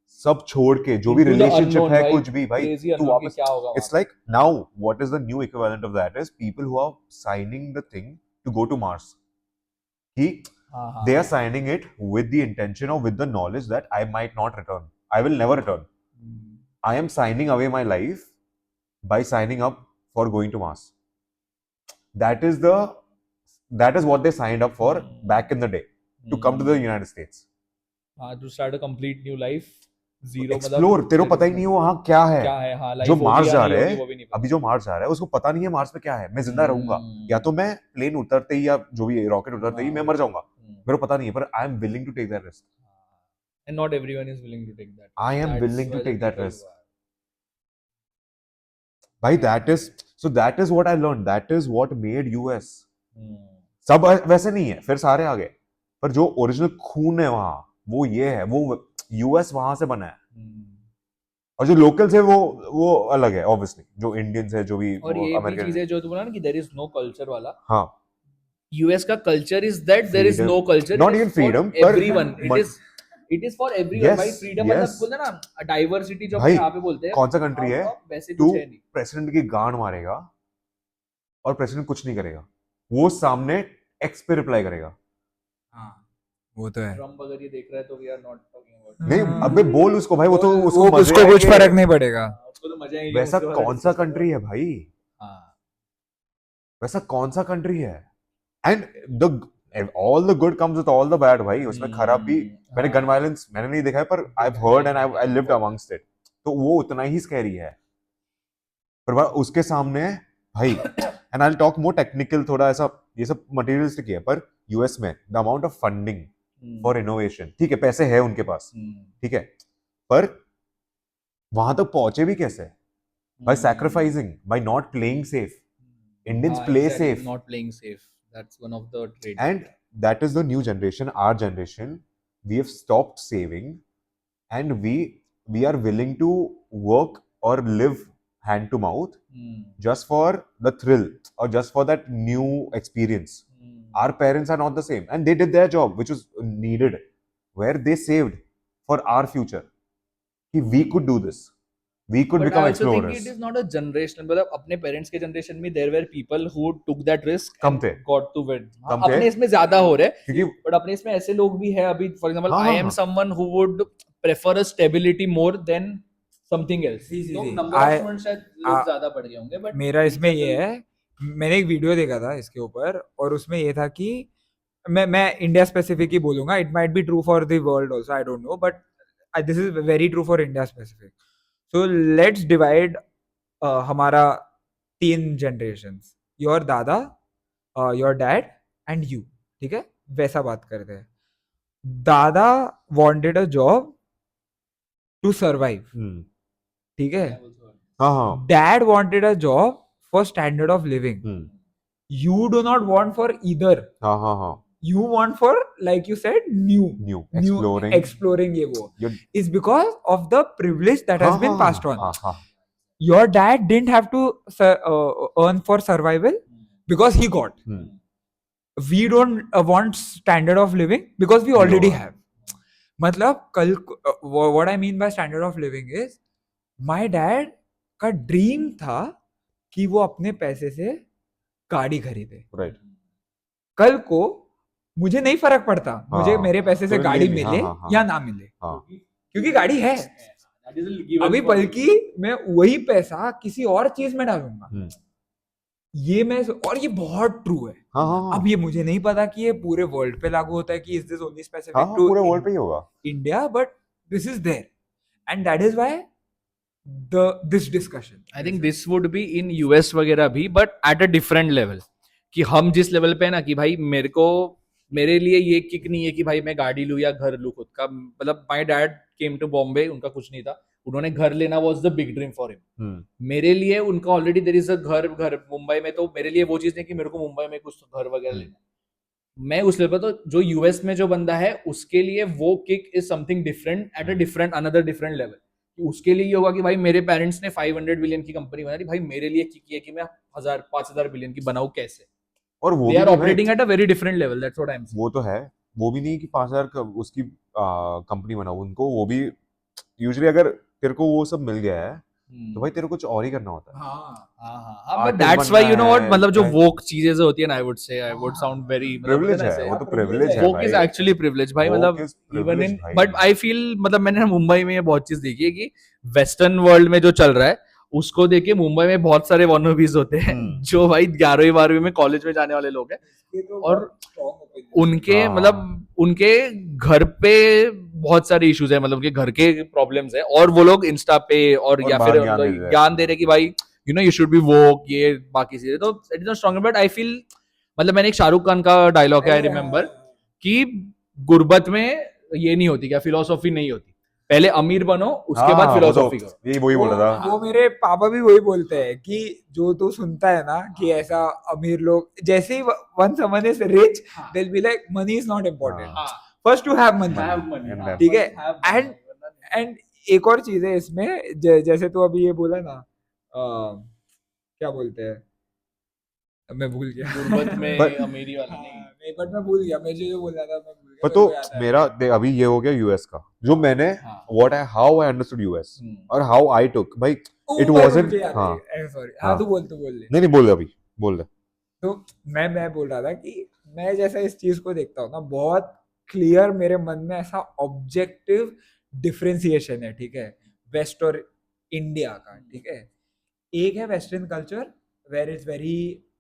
सब छोड़ के जो भी Into the रिलेशनशिप unknown, है, भाई, कुछ भी भाई, crazy तू unknown कि वापस. क्या होगा It's वहाँ like now what is the new equivalent of that is people who are signing the thing to go to Mars. He पे. हाँ, हाँ, they are हाँ. signing it with the intention or with the knowledge that I might not return. I will never return. I am signing away my life by signing up for going to Mars. That is what they signed up for back in the day to come to the United States. हाँ, to start a complete new life, zero, Explore. तेरे को पता ही नहीं हो वहाँ क्या है. क्या है, हाँ, जो life मार्स होगी या जा नहीं रहे होगी हैं, वो भी नहीं पता. अभी जो मार्स जा रहा है उसको पता नहीं है मार्स पे क्या है. मैं जिंदा रहूंगा या तो मैं प्लेन उतरते ही या जो भी रॉकेट उतरते ही मैं मर जाऊंगा. मेरे को पता नहीं है, पर I am willing to take that risk. And not everyone is willing to take that. I am That's willing to why the take that people risk. who are- भाई that is what I learned. That is what made US. Hmm. सब वैसे नहीं है, फिर सारे आ गए, पर जो ओरिजिनल खून है वहां वो ये है, वो यूएस वहां से बना है. Hmm. और जो लोकल्स है वो अलग है ऑब्वियसली, जो इंडियंस है, जो भी और ये भी अमेरिकन चीज है जो तू बोला ना कि there is no culture वाला. हाँ, US का culture is that there is Freedom. no culture. Not It is even for freedom, पर- everyone. It is for everyone. Yes, भाई freedom yes. मतलब बोलते हैं ना diversity जो भाई, यहाँ पे बोलते हैं. कौन सा कंट्री है वैसे तू कुछ है नहीं. प्रेसिडेंट की गांड मारेगा और प्रेसिडेंट कुछ नहीं करेगा, वो सामने एक्स पे रिप्लाई करेगा. हाँ, वो तो है. ट्रम्प अगर ये देख रहा है तो we are not talking नहीं अबे बोल उसको भाई, वो तो उसको वो मजे उसको कुछ आएंगे। फर्क नहीं पड़ेगा। उसको तो मजा आएगी वैसा मुझसे वाला कौन सा discussion कंट्री है करने। भाई, हाँ वैसा कौन सा कंट्री है? And the all the good comes with all the bad भाई, उसमें खराब भी। मैंने गन वायलेंस मैंने नहीं देखा है, पर I have heard and I lived amongst it, तो वो उतना ही स्कैरी है। पर भाई उसके सामने भाई, and I will talk more technical, थोड़ा ऐसा ये सब मटेरियलिस्टिक है, पर यूएस में the amount of funding for innovation, ठीक है पैसे है उनके पास, ठीक है, पर वहां तक पहुंचे भी कैसे? by sacrificing, by not playing safe. Indians play safe, not playing safe, that's one of the traits. and that is the new generation, our generation. We have stopped saving, and we are willing to work or live hand to mouth just for the thrill or just for that new experience. Our parents are not the same, and they did their job, which was needed, where they saved for our future. We could do this. We could But become I also think explorers. it is not a generational, मतलब अपने parents के generation में there were people who took that risk come and थे। got to win. कम थे। अपने इसमें ज्यादा हो रहे हैं, क्योंकि but अपने इसमें ऐसे लोग भी हैं अभी, for example, हाँ, I हाँ, am हाँ। someone who would prefer a stability more than something else. See, तो see, number of I- students शायद लोग ज्यादा बढ़ गए होंगे, but मेरा in इसमें ये general- है, मैंने एक वीडियो देखा था इसके ऊपर, और उसमें ये था कि मैं इंडिया स्पेसिफिक ही बोलूंगा, it might be true for the world also, I don't know, but this is very true for India specific. So let's divide हमारा 3 जनरेशंस, योर दादा, योर डैड एंड यू, ठीक है, वैसा बात करते हैं। दादा wanted a job to survive, ठीक है, हाँ हाँ dad wanted a job for standard of living. You do not want for either. हाँ हाँ हाँ You want for, like you said, new exploring ये वो You're- is because of the privilege that has हाँ, been हाँ, passed on. हाँ, हाँ, Your dad didn't have to earn for survival because he got. Hmm, We don't want standard of living because we already No. have. मतलब कल what I mean by standard of living is my dad का dream था कि वो अपने पैसे से गाड़ी खरीदे। right. कल को मुझे नहीं फर्क पड़ता, मुझे हाँ, मेरे पैसे से तो गाड़ी ले ली, मिले हाँ, हाँ, या ना मिले, हाँ, क्योंकि गाड़ी है That is a given अभी, for- बल्कि मैं वही पैसा किसी और चीज में डालूंगा। हम्म, ये मैं, और ये बहुत ट्रू है। हाँ हाँ हाँ अब ये मुझे नहीं पता कि ये पूरे वर्ल्ड पे लागू होता है कि इज दिस ओनली हाँ, स्पेसिफिक हाँ, टू पूरे वर्ल्ड पे ही होगा। India, but this is there and that is why this discussion. I think this would be in US वगैरह भी, but at a different level. कि हम जिस लेवल पे है ना कि भाई मेरे लिए ये किक नहीं है कि भाई मैं गाड़ी लूँ या घर लूँ खुद का। मतलब my dad came to Bombay, उनका कुछ नहीं था, उन्होंने घर लेना was the big dream for him. मेरे लिए उनका ऑलरेडी देयर इज अ घर मुंबई में, तो मेरे लिए वो चीज नहीं कि मेरे को मुंबई में कुछ घर वगैरह लेना है। मैं उस लेवल, तो जो यूएस में जो बंदा है उसके लिए वो kick is something different at a different another different level. उसके लिए ये होगा कि भाई मेरे पेरेंट्स ने 500 बिलियन की कंपनी बना दी, भाई मेरे लिए किक है कि मैं 5000 बिलियन की बनाऊं कैसे। और वो दे भी आर नहीं भाई, operating at a very different level, that's what I am वो तो है, वो भी नहीं कि 5000 उसकी कंपनी बनाओ, उनको वो भी यूजुअली अगर तेरे को वो सब मिल गया है तो भाई तेरे को कुछ और ही करना होता है। हाँ, but Artist that's why you know बनना व्हाट, है, मतलब जो चाहे- वोक चीजें जो होती है ना, आई वुड से, I would sound very privilege है, वो तो प्रिविलेज है वोक इज भाई। एक्चुअली प्रिविलेज भाई, Woke मतलब is इवन privilege इन, भाई। बट आई फील, मतलब मैंने मुंबई में ये बहुत चीज देखी है कि वेस्टर्न वर्ल्ड में जो चल रहा है उसको देख के मुंबई में बहुत सारे वॉनोबीज होते हैं जो भाई 11वीं 12वीं में कॉलेज में जाने वाले लोग हैं, और उनके हाँ। मतलब उनके घर पे बहुत सारे इश्यूज है, मतलब उनके घर के प्रॉब्लम्स है, और वो लोग इंस्टा पे और या बाहर फिर ज्ञान दे रहे हैं। ज्ञान दे रहे कि भाई you know you should be woke, ये बाकी चीजें, तो it is not strong, but I feel, मतलब मैंने एक शाहरुख खान का डायलॉग है आई रिमेम्बर कि गुर्बत में ये नहीं होती क्या, फिलोसॉफी नहीं होती, पहले अमीर बनो उसके बाद हाँ, फिलोसॉफी वो तो- करो। यही वही बोल रहा था। वो मेरे पापा भी वही बोलते हैं कि जो तू सुनता है ना कि ऐसा अमीर लोग, जैसे ही one someone is rich they will be like money is not important, first to have money, And then- ठीक है। एंड एक और चीज है इसमें, जैसे तू अभी ये बोला ना, क्या बोलते हैं, मैं भूल गया गुर्बत में But- अमीरी वाला नहीं। नहीं, बट मैं भूल गया, मुझे जो बोला था मैं भूल गया। पर मेरे तो को याद आया। मेरा अभी ये हो गया यूएस का, जो मैंने हाँ। हाउ आई अंडरस्टूड यूएस हम्म। और हाउ आई टुक भाई, ओ, it भाई, wasn't- मुझे याद हाँ। है, सॉरी, हाँ। हाँ तू बोल ले। नहीं बोल अभी बोल दे। तो मैं बोल रहा था कि मैं जैसा इस चीज को देखता हूँ ना, बहुत क्लियर मेरे मन में ऐसा ऑब्जेक्टिव डिफरेंशिएशन है, ठीक है, वेस्ट और इंडिया का, ठीक है। एक है western culture where is very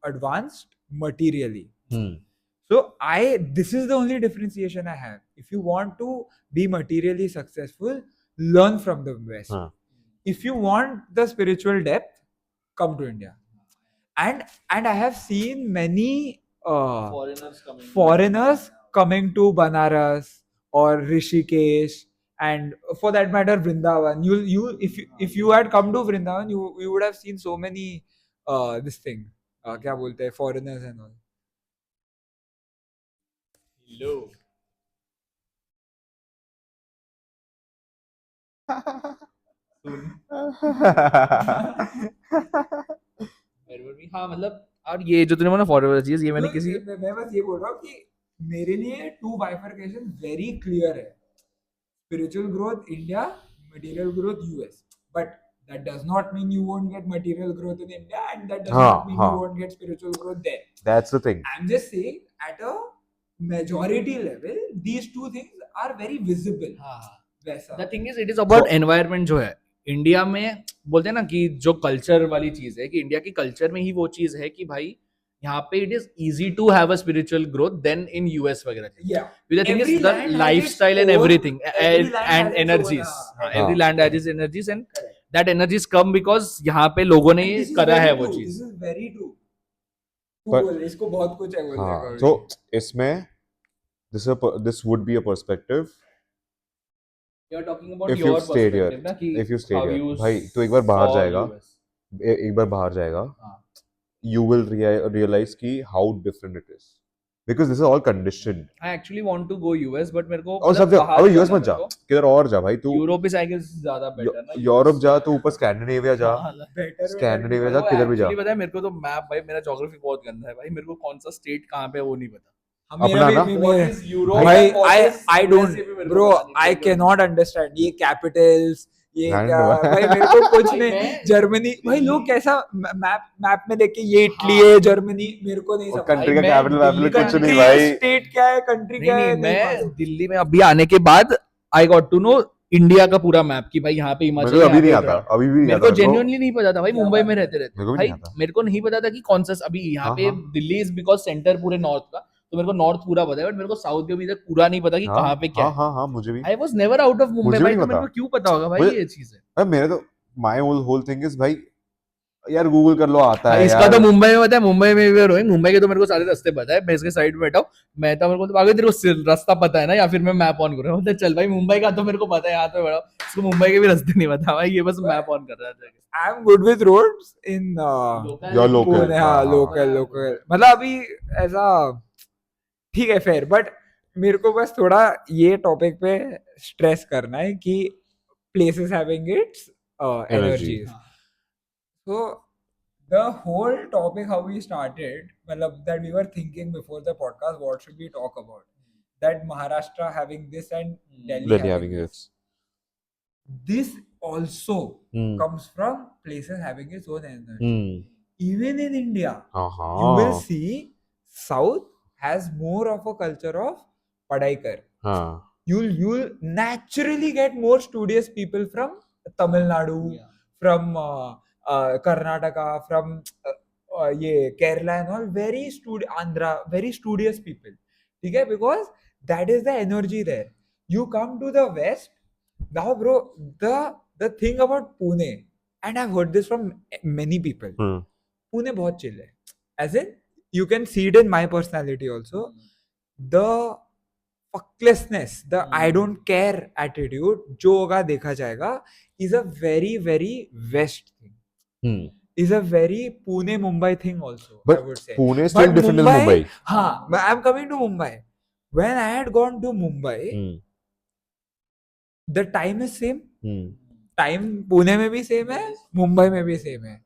advanced materially, so this is the only differentiation I have. If you want to be materially successful, learn from the West. हाँ. If you want the spiritual depth, come to India. And I have seen many foreigners coming to Banaras or Rishikesh, and for that matter Vrindavan. If you had come to Vrindavan, you would have seen so many this thing, क्या बोलते हैं, foreigners and all. Hello. हाँ मतलब, और ये जो तूने बोला फॉरवर्ड चीज, ये मैंने तो किसी मैं बस ये बोल रहा हूँ कि मेरे लिए टू बाइफरकेशन वेरी क्लियर है, spiritual growth India, material growth US, but that does not mean you won't get material growth in India, and that does not mean you won't get spiritual growth there. That's the thing. I'm just saying at a majority level these two things are very visible. वैसा The thing is, it is about environment जो है India में, बोलते हैं ना कि जो culture वाली चीज है, कि इंडिया की कल्चर में ही वो चीज है कि भाई यहाँ पे it is easy to have a spiritual growth than in US वगैरह। yeah, The thing every is the land has lifestyle its and own- everything every land has and its own, energies, हाँ, every हाँ. land has its energies and correct. that energies come because यहाँ पे लोगों ने And this is करा very है वो true, चीज। this is very true. तू पर- बोल, इसको बहुत कुछ है बोलने हाँ, का। तो इसमें this would be a perspective You're talking about if your you've stayed here. perspective ना कि If you stayed how here, you भाई तो एक बार बाहर saw जाएगा, US. एक बार बाहर जाएगा, हाँ. you will realize कि how different it is, because this is all conditioned. I actually want to go US, but मेरे को और सब मतलब जगह, बाहर अबे यूएस जाना मत जा, मेरे को। किधर और जा भाई तू, यूरोप इज आई गेस ज्यादा बेटर ना। यूरोप जा, तू ऊपर स्कैंडिनेविया जा, Better स्कैंडिनेविया जा, मेरे को किधर भी जा, actually पता है, मेरे को तो मैप, भाई मेरा ज्योग्राफी बहुत गंदा है भाई, मेरे को कौन सा स्टेट कहाँ पे है वो नहीं पता। अपना ना, What is Europe भाई and what I is I USA don't भी मेरे को bro, पता नहीं, I कोई cannot understand ये capitals, ये And क्या what? भाई, मेरे को कुछ भाई नहीं, मैं- जर्मनी भाई लोग कैसा मैप में देख के ये इटली हाँ. है, जर्मनी, मेरे को नहीं और समझ। कंट्री का मैं कैपिटल दिल्ली वैपिटल का कुछ नहीं Country, भाई, स्टेट क्या है, कंट्री क्या है, नहीं, नहीं मैं मालूम। दिल्ली में अभी आने के बाद I got to know India का पूरा मैप कि भाई यहाँ पे मेरे हिमाचल को है, अभी नहीं यहाँ पे आता, उत्तराखंड। अभी भी नहीं मेरे आता, को जेन्युइनली नहीं पता था भाई, क्या मुंबई बात में है? रहते रहते मेरे को भी भाई नहीं आता। मेरे को नहीं पता था कि कौन सा, अभी यहाँ हाँ, पे हाँ. दिल्ली इज बिकॉज सेंटर पूरे नॉर्थ का, तो मेरे को नॉर्थ पूरा पता है, बट मेरे को साउथ के अभी तक पूरा नहीं पता कि हाँ, कहाँ पे क्या हाँ है। हाँ हाँ, मुझे भी I was never out of Mumbai मुझे भी भाई, नहीं तो मेरे पता। को क्यों पता होगा भाई मुझे- ये चीज है। भाई मेरे तो माय होल थिंग इज भाई, यार गूगल कर लो, आता है इसका यार। तो मुंबई में पता है, मुंबई में भी रोहिंग, मुंबई के तो मेरे को सारे रास्ते पता है, मैं इसके साइड में बैठा हूँ, मैं तो मेरे को तो आगे तेरे को रास्ता पता है ना, या फिर मैं मैप ऑन कर रहा हूँ, चल भाई मुंबई का तो मेरे को पता है, यहाँ पे बैठा हूँ, इसको मुंबई के भी रास्ते नहीं पता भाई, ये बस मैप ऑन कर रहा है। I'm good with roads in Your local, Pune, हाँ हाँ, लोकल मतलब अभी ऐसा ठीक है फेयर, बट मेरे को बस थोड़ा ये टॉपिक पे स्ट्रेस करना है कि places having its energies. So the whole topic how we started, मतलब that we were thinking before the podcast, what should we talk about? That Maharashtra having this and Delhi Delhi having this. this. This also Hmm. comes from places having its own energy. Hmm. Even in India, हाँ you will see South has more of a culture of padaikar. हाँ You'll naturally get more studious people from Tamil Nadu, from Karnataka, from ये Kerala and all, very Andhra, very studious people. ठीक है, because that is the energy there. You come to the west now, bro. The thing about Pune, and I've heard this from many people. Hmm. Pune बहुत chill है. As in, you can see it in my personality also. The fucklessness, the I don't care attitude, जो होगा देखा जाएगा, is a very very west thing. Hmm. Is a very Pune Mumbai thing also. I But would say. Pune is still But different than Mumbai. हाँ, but I'm coming to Mumbai. When I had gone to Mumbai, Hmm. the time is same. Hmm. Time Pune में भी same है, मुंबई में भी same है.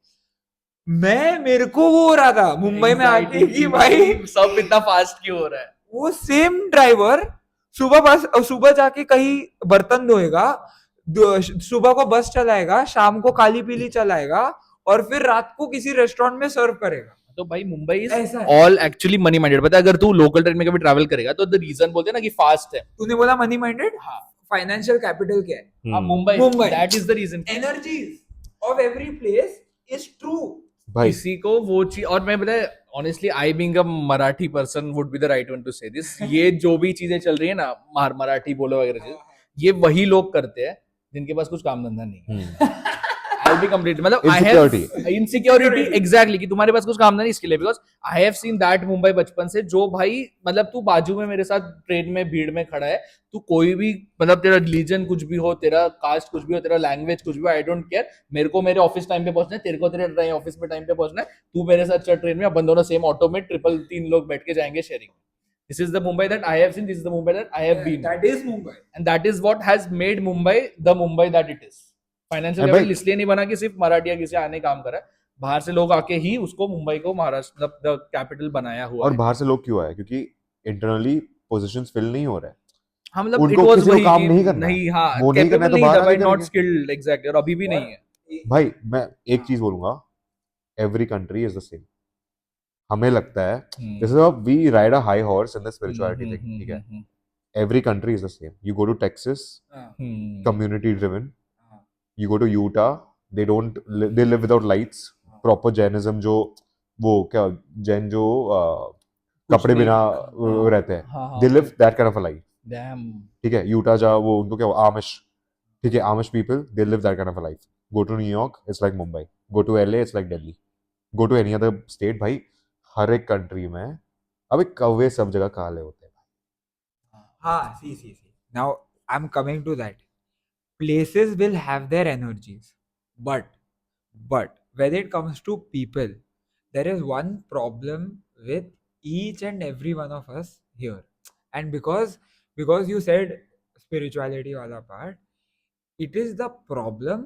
मेरे को वो हो रहा था मुंबई में आके कि भाई सब इतना फास्ट क्यों हो रहा है। वो सेम ड्राइवर सुबह जाके कहीं बर्तन धोएगा, सुबह को बस चलाएगा, शाम को काली पीली चलाएगा और फिर रात को किसी रेस्टोरेंट में सर्व करेगा. तो भाई मुंबई इज ऐसा है। All actually money minded. पता है अगर तू लोकल ट्रेन में कभी ट्रैवल करेगा तो द रीजन बोलते हैं ना कि फास्ट है. तूने बोला मनी माइंडेड, हाँ फाइनेंशियल कैपिटल क्या है? हाँ Mumbai Mumbai. That is the reason. Energies of every place is true. भाई किसी को वो चीज और मैं पता है honestly I being a Marathi person would be the right one two से दिस. ये जो भी चीजें चल रही है ना मराठी बोलो वगैरह चीज, ये वही लोग करते हैं जिनके पास कुछ काम धंधा नहीं है. I'll be complete. मतलब I have insecurity exactly कि तुम्हारे पास कुछ काम नहीं इसके लिए because I have seen that Mumbai बचपन से जो भाई मतलब तू बाजू में मेरे साथ ट्रेन में भीड़ में खड़ा है, तू कोई भी मतलब तेरा रिलीजन कुछ भी हो, तेरा कास्ट कुछ भी हो, तेरा लैंग्वेज कुछ भी हो, आई डोंट केयर. मेरे को मेरे ऑफिस टाइम पे पहुंचना है, तेरे को तेरे ऑफिस में टाइम पे पहुंचना है. तू मेरे साथ चल ट्रेन में, अपन दोनों सेम ऑटो में ट्रिपल 3 लोग बैठ के जाएंगे sharing. This is the Mumbai that I have seen. This is the Mumbai that I have been. That is Mumbai. And that is what has made Mumbai the Mumbai that it is. Financial भाई- capital इसलिए नहीं बना कि सिर्फ मराठी या किसी आने काम करा है, बाहर से लोग आके ही उसको मुंबई को महाराष्ट्र द कैपिटल बनाया हुआ और है. बाहर से लोग क्यों आए? क्योंकि इंटरनली पोजीशंस फिल नहीं हो रहे हैं. हाँ मतलब उनको it was किसी को वही काम कि नहीं करना है. नहीं, हाँ वो नहीं करना है तो capable बाहर था आके भाई, नॉट करेंगे. Skilled exactly. और अभी भी नहीं है. भाई मैं एक चीज बोलूंगा, every country is the same. हमें लगता है this is we ride a high horse in the spirituality thing, ठीक है. Every country is the same. You go to Texas, community driven. You go to Utah, they live without lights. Proper Jainism जो वो क्या जैन जो कपड़े नहीं, बिना हाँ, रहते हैं. हाँ, They live that kind of a life. Damn. ठीक है. यूटा जा वो उनको क्या आमिश, ठीक है, आमिश people they live that kind of a life. Go to New York, it's like Mumbai. Go to LA, it's like Delhi. Go to any other state, भाई हर एक कंट्री में अबे कौवे सब जगह काले होते हैं. हाँ, see. Now I'm coming to that. Places will have their energies, but when it comes to people, there is one problem with each and every one of us here. And because you said spirituality wala part, it is the problem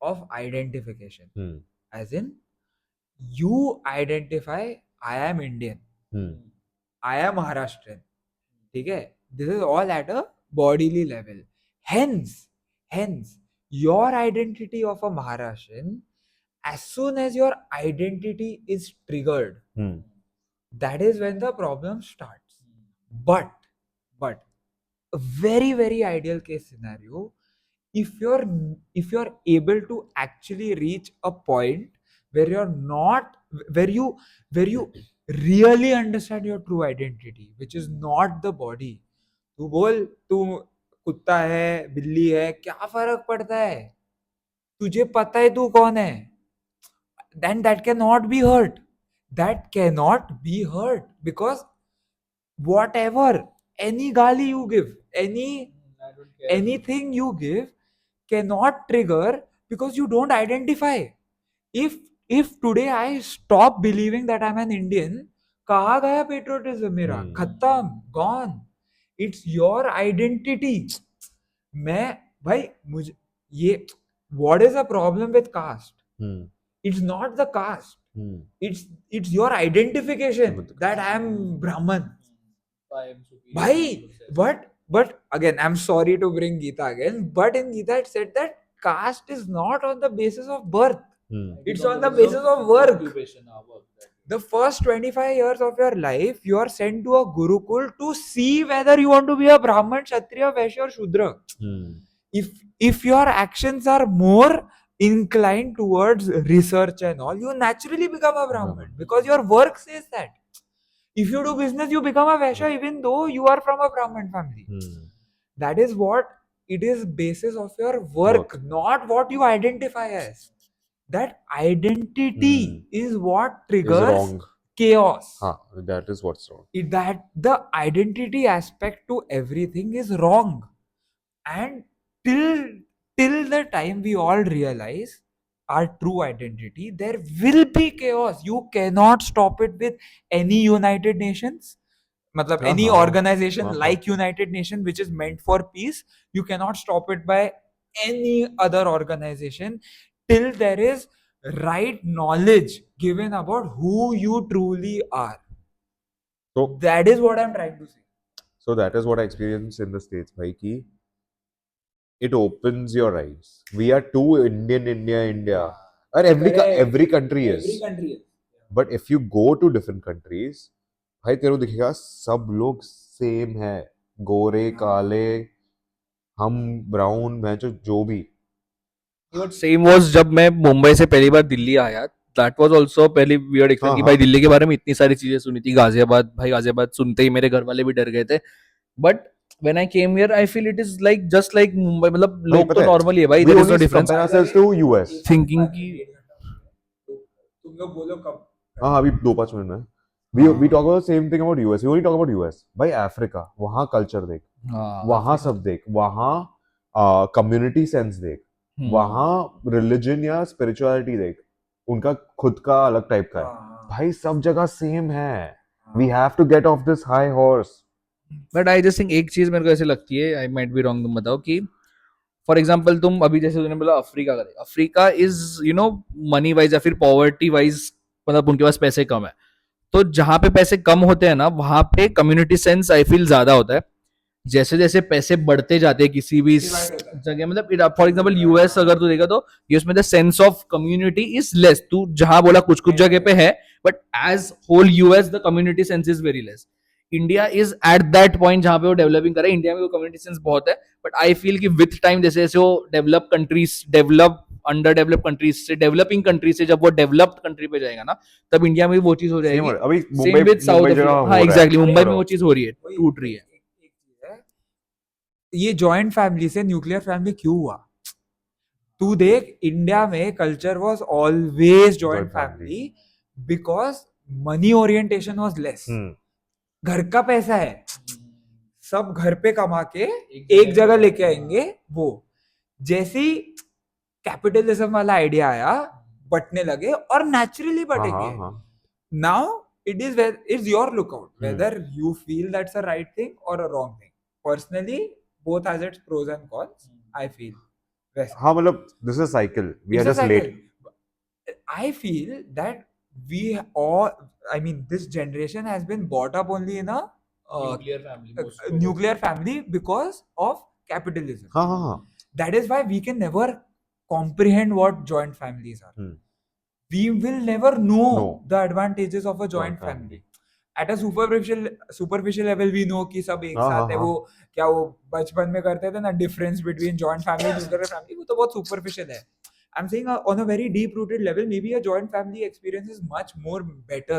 of identification. As in, you identify, I am Indian, I am Maharashtrian. Okay? This is all at a bodily level. Hence, your identity of a Maharashtrian, as soon as your identity is triggered, that is when the problem starts. But a very, very ideal case scenario, if you're able to actually reach a point where you really understand your true identity, which is not the body. तू बोल तू कुत्ता है, बिल्ली है, क्या फर्क पड़ता है? तुझे पता है तू कौन है. Then that cannot be hurt. Because whatever, any gali you give, anything you give cannot trigger because you don't identify. If today I stop believing that I'm an Indian, कहाँ गया patriotism मेरा? खत्म, gone. It's your identity. मैं भाई मुझे ये what is the problem with caste? It's not the caste. It's your identification that I am Brahman. Bhai, but again, I'm sorry to bring Gita again, but in Gita it said that caste is not on the basis of birth. It's on the basis of work. The first 25 years of your life, you are sent to a Gurukul to see whether you want to be a Brahman, Kshatriya, Vaishya or Shudra. If your actions are more inclined towards research and all, you naturally become a Brahman because your work says that. If you do business, you become a Vaishya even though you are from a Brahman family. That is what it is, basis of your work, not what you identify as. That identity is what triggers chaos. That is what's wrong. That the identity aspect to everything is wrong. And till the time we all realize our true identity, there will be chaos. You cannot stop it with any United Nations. Matlab, any organization like United Nations which is meant for peace, you cannot stop it by any other organization till there is right knowledge given about who you truly are. So that is what I'm trying to say. So that is what I experienced in the States, bhai, ki it opens your eyes. We are too India. And every country is. But if you go to different countries, भाई तेरे को दिखेगा सब लोग same है, गोरे हाँ। काले, हम ब्राउन, भैंचो जो भी। बट सेम वाज जब मैं मुंबई से पहली बार दिल्ली आया, दैट वाज आल्सो पहली वियर्ड एक्सपीरियंस कि भाई हाँ। दिल्ली के बारे में इतनी सारी चीजें सुनी थी, गाजियाबाद, भाई गाजियाबाद सुनते ही मेरे घर वाले भी डर गए थे। But when I came here I feel it is like just like Mumbai, मतलब भाई लोग तो पता है, नॉर्मल ही है भाई, we there is no only difference. compare ourselves to US. Thinking की- तुम लोग बोलो कब हाँ अभी 2-5 मिनट में we talk about the same thing about US. We only talk about US. भाई अफ्रीका, वहाँ कल्चर देख, हाँ, वहाँ सब देख, वहाँ कम्युनिटी सेंस देख, वहाँ रिलीजन या स्पिरिचुअलिटी देख, उनका खुद का अलग टाइप का है। भाई सब जगह सेम है। We have to get off this high horse. But I just think एक चीज मेरे को ऐसे लगती है, आई माइट बी रॉन्ग, तुम बताओ, कि फॉर एग्जाम्पल तुम अभी जैसे तुमने बोला अफ्रीका का, Africa is you know money wise या फिर पॉवर्टी वाइज, मतलब उनके पास पैसे कम है, तो जहां पे पैसे कम होते हैं ना वहां पे कम्युनिटी सेंस आई फील ज्यादा होता है। जैसे जैसे पैसे बढ़ते जाते हैं किसी भी जगह, मतलब फॉर एग्जाम्पल यूएस अगर तू देखा तो यूएस में the sense of community is less. तू जहां बोला कुछ कुछ जगह पे है, but as whole US the community sense is very less. India is at that point जहां पे वो डेवलपिंग कर रहा है, इंडिया में वो कम्युनिटी सेंस बहुत है, बट आई फील कि विथ टाइम जैसे जैसे वो develop countries, develop under develop countries से, डेवलपिंग कंट्रीज से जब वो डेवलप्ड कंट्री पे जाएगा ना, तब इंडिया में भी वो चीज हो Same जाएगी। और अभी same Mumbai with south Mumbai जगह अफ्रीका, हो हाँ रहा है। एग्जैक्टली, मुंबई में करो। वो चीज हो रही है, टूट रही है। एक चीज है, ये जॉइंट फैमिली से न्यूक्लियर फैमिली क्यों हुआ? तू देख, इंडिया में culture was always joint Joint family. Family because money orientation was less. घर का पैसा है, सब घर पे कमा के एक जगह लेके आएंगे। वो जैसी कैपिटलिज्म वाला आइडिया आया, बटने लगे और नेचुरली हाँ हाँ बटेंगे। हाँ। Now it is your lookout whether you feel that's a right thing or a wrong thing. Personally, both has its pros and cons. I feel. वैसा। हाँ मतलब this is a cycle. We are It's a just late. cycle. I feel that we all, I mean, this generation has been brought up only in a nuclear family, nuclear family because of capitalism. हाँ हाँ हाँ। That is why we can never comprehend what joint families are. We will never know No. the advantages of a joint family. At a superficial level we know कि सब एक हाँ, साथ है। हाँ, वो क्या वो बचपन में करते थे ना, डिफरेंस बिटवीन जॉइंट फैमिली और न्यूक्लियर फैमिली, वो तो बहुत सुपरफिशियल है। I'm saying on a very deep rooted level, maybe a joint family experience is much more better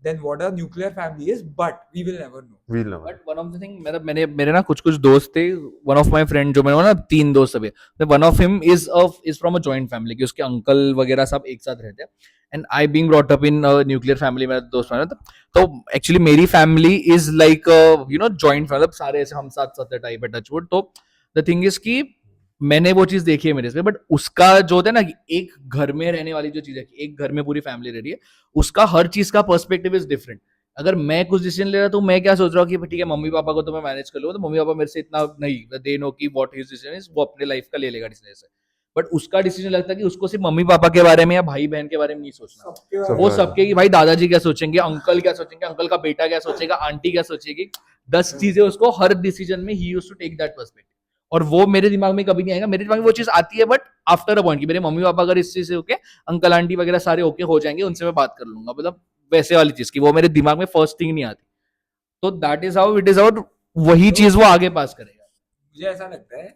than what a nuclear family is, but we will never know. We'll never. But one of the thing, मतलब मेरे ना कुछ कुछ दोस्त थे, one of my friend, जो मैंने ना 3 दोस्त सभी, one of him is from a joint family, कि उसके अंकल वगैरह सब एक साथ रहते हैं, and I being brought up in nuclear family, मेरा दोस्त बना तो एक्चुअली मेरी family is like you know joint, मतलब सारे ऐसे हम साथ साथ टाइप है, टचवुड। तो द थिंग इज कि मैंने वो चीज देखी है मेरे से, बट उसका जो होता है ना कि एक घर में रहने वाली जो चीज है, एक घर में पूरी फैमिली रह रही है, उसका हर चीज का पर्सपेक्टिव इज डिफरेंट। अगर मैं कुछ डिसीजन ले रहा हूँ, मैं क्या सोच रहा हूँ कि ठीक है मम्मी पापा को तो मैं मैनेज कर लूंगा, तो मम्मी पापा मेरे से इतना नहीं, दे नो कि व्हाट हिज डिसीजन इज, वो अपने लाइफ का ले लेगा डिसीजन से। बट उसका डिसीजन लगता है कि उसको सिर्फ मम्मी पापा के बारे में या भाई बहन के बारे में नहीं सोचना, वो सबके कि भाई दादाजी क्या सोचेंगे, अंकल क्या सोचेंगे, अंकल का बेटा क्या सोचेगा, आंटी क्या सोचेगी, 10 चीजें उसको हर डिसीजन में ही used to take that perspective. और वो मेरे दिमाग में कभी नहीं आएगा, मेरे दिमाग में वो चीज आती है बट आफ्टर अ पॉइंट, कि मेरे मम्मी पापा अगर इस चीज से ओके, अंकल आंटी वगैरह सारे ओके हो जाएंगे, उनसे मैं बात कर लूंगा, मतलब वैसे वाली चीज की वो मेरे दिमाग में फर्स्ट थिंग नहीं आती। तो that is how it is out, वही चीज वो आगे पास करेगा। मुझे ऐसा लगता है,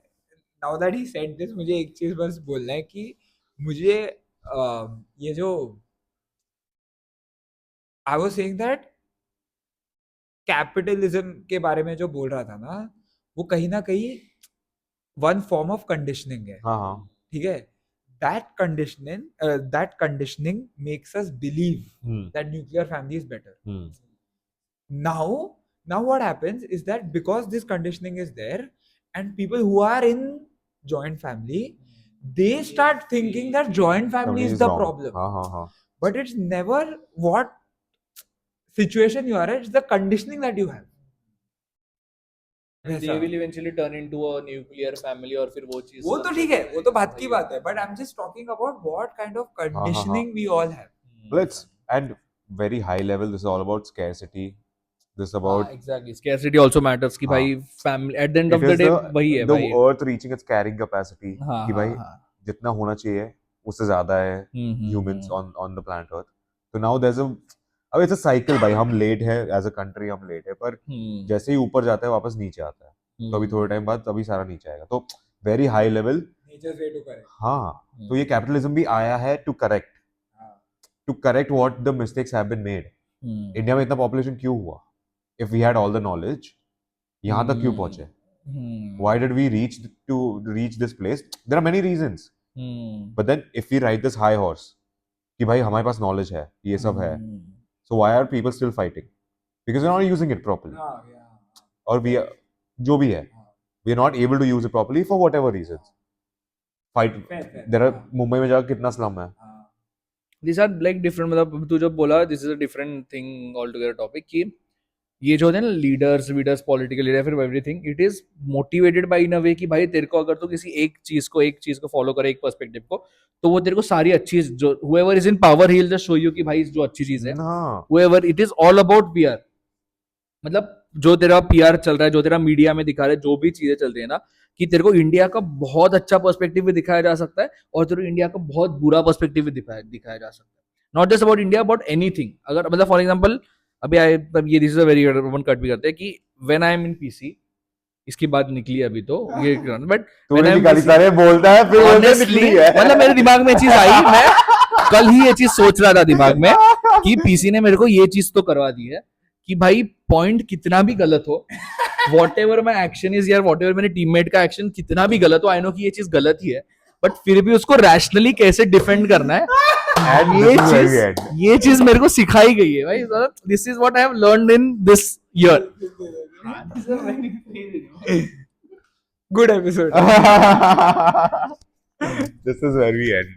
now that he said this, मुझे एक चीज बस बोलना है कि मुझे ये जो I was saying that capitalism के बारे में जो बोल रहा था ना, वो कहीं ना कहीं वन फॉर्म ऑफ कंडीशनिंग है। हाँ हाँ। ठीक है, that conditioning makes us believe that nuclear family is better. Now what happens is that because this conditioning is there and people who are in joint family, they start thinking that joint family is the wrong. problem. हाँ. But it's never what situation you are in, it's the conditioning that you have. They will eventually turn into a nuclear family, और फिर वो चीज, वो तो ठीक है, वो तो बात की बात है, but I'm just talking about what kind of conditioning we all have. Let's, at very high level, this is all about scarcity. This is about exactly scarcity also matters, कि भाई family at the end of the day वही है the भाई, earth reaching its carrying capacity, कि भाई जितना होना चाहिए उससे ज्यादा है humans on the planet earth. तो now there's a अब it's a cycle भाई, हम लेट है as a country, हम लेट है, पर जैसे ही ऊपर जाता है वापस नीचे आता है, तो अभी थोड़े टाइम बाद अभी सारा नीचे आएगा, तो very high level. Nature's way to correct. हाँ, तो ये कैपिटलिज्म भी आया है to correct what the mistakes have been made. India में इतना पॉपुलेशन क्यों हुआ? If we had all the knowledge, यहाँ तक क्यों पहुंचे? Why did we reach this place? There are many reasons. But then if we ride this high horse कि भाई हमारे पास knowledge है, ये सब है, so why are people still fighting? Because we're not using it properly. और we are, जो भी है, we are not able to use it properly for whatever reasons. Fight. There are Mumbai में जाकर कितना slum है? These are like different, मतलब तू जब बोला this is a different thing altogether topic कि ये जो होते हैं ना लीडर्स पॉलिटिकल लीडर फिर everything, it is motivated by in a way कि भाई तेरे को अगर तो किसी एक चीज को फॉलो करे, एक पर्सपेक्टिव को, तो वो तेरे को सारी अच्छी जो whoever is in power he will just show you कि भाई जो अच्छी चीज है, whoever it is all about PR, मतलब जो तेरा PR चल रहा है, जो तेरा मीडिया में दिखा रहा है, जो भी चीजें चल रही है ना, कि तेरे को इंडिया का बहुत अच्छा पर्सपेक्टिव भी दिखाया जा सकता है और तेरे को इंडिया का बहुत बुरा पर्सपेक्टिव भी दिखाया जा सकता है, not just about India, about anything. अगर मतलब फॉर एग्जांपल अभी ये this is a very upon cut भी करते हैं कि when I am in PC, इसकी बात निकली अभी तो ये, बट बोलता है फिर ऑनेस्टली मतलब मेरे दिमाग में चीज आई, मैं कल ही ये चीज सोच रहा था दिमाग में कि पीसी ने मेरे को ये चीज तो करवा दी है कि भाई पॉइंट कितना भी गलत हो, what ever my action is, यार वॉट एवर मेरे टीममेट का एक्शन कितना भी गलत हो, आई नो कि ये चीज गलत ही है, बट फिर भी उसको रैशनली कैसे डिफेंड करना है, ये चीज मेरे को सिखाई गई है भाई। This is what I have learned in this year. Good episode. This is where we end.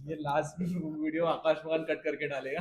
ये लास्ट वीडियो आकाश भगवान कट करके डालेगा।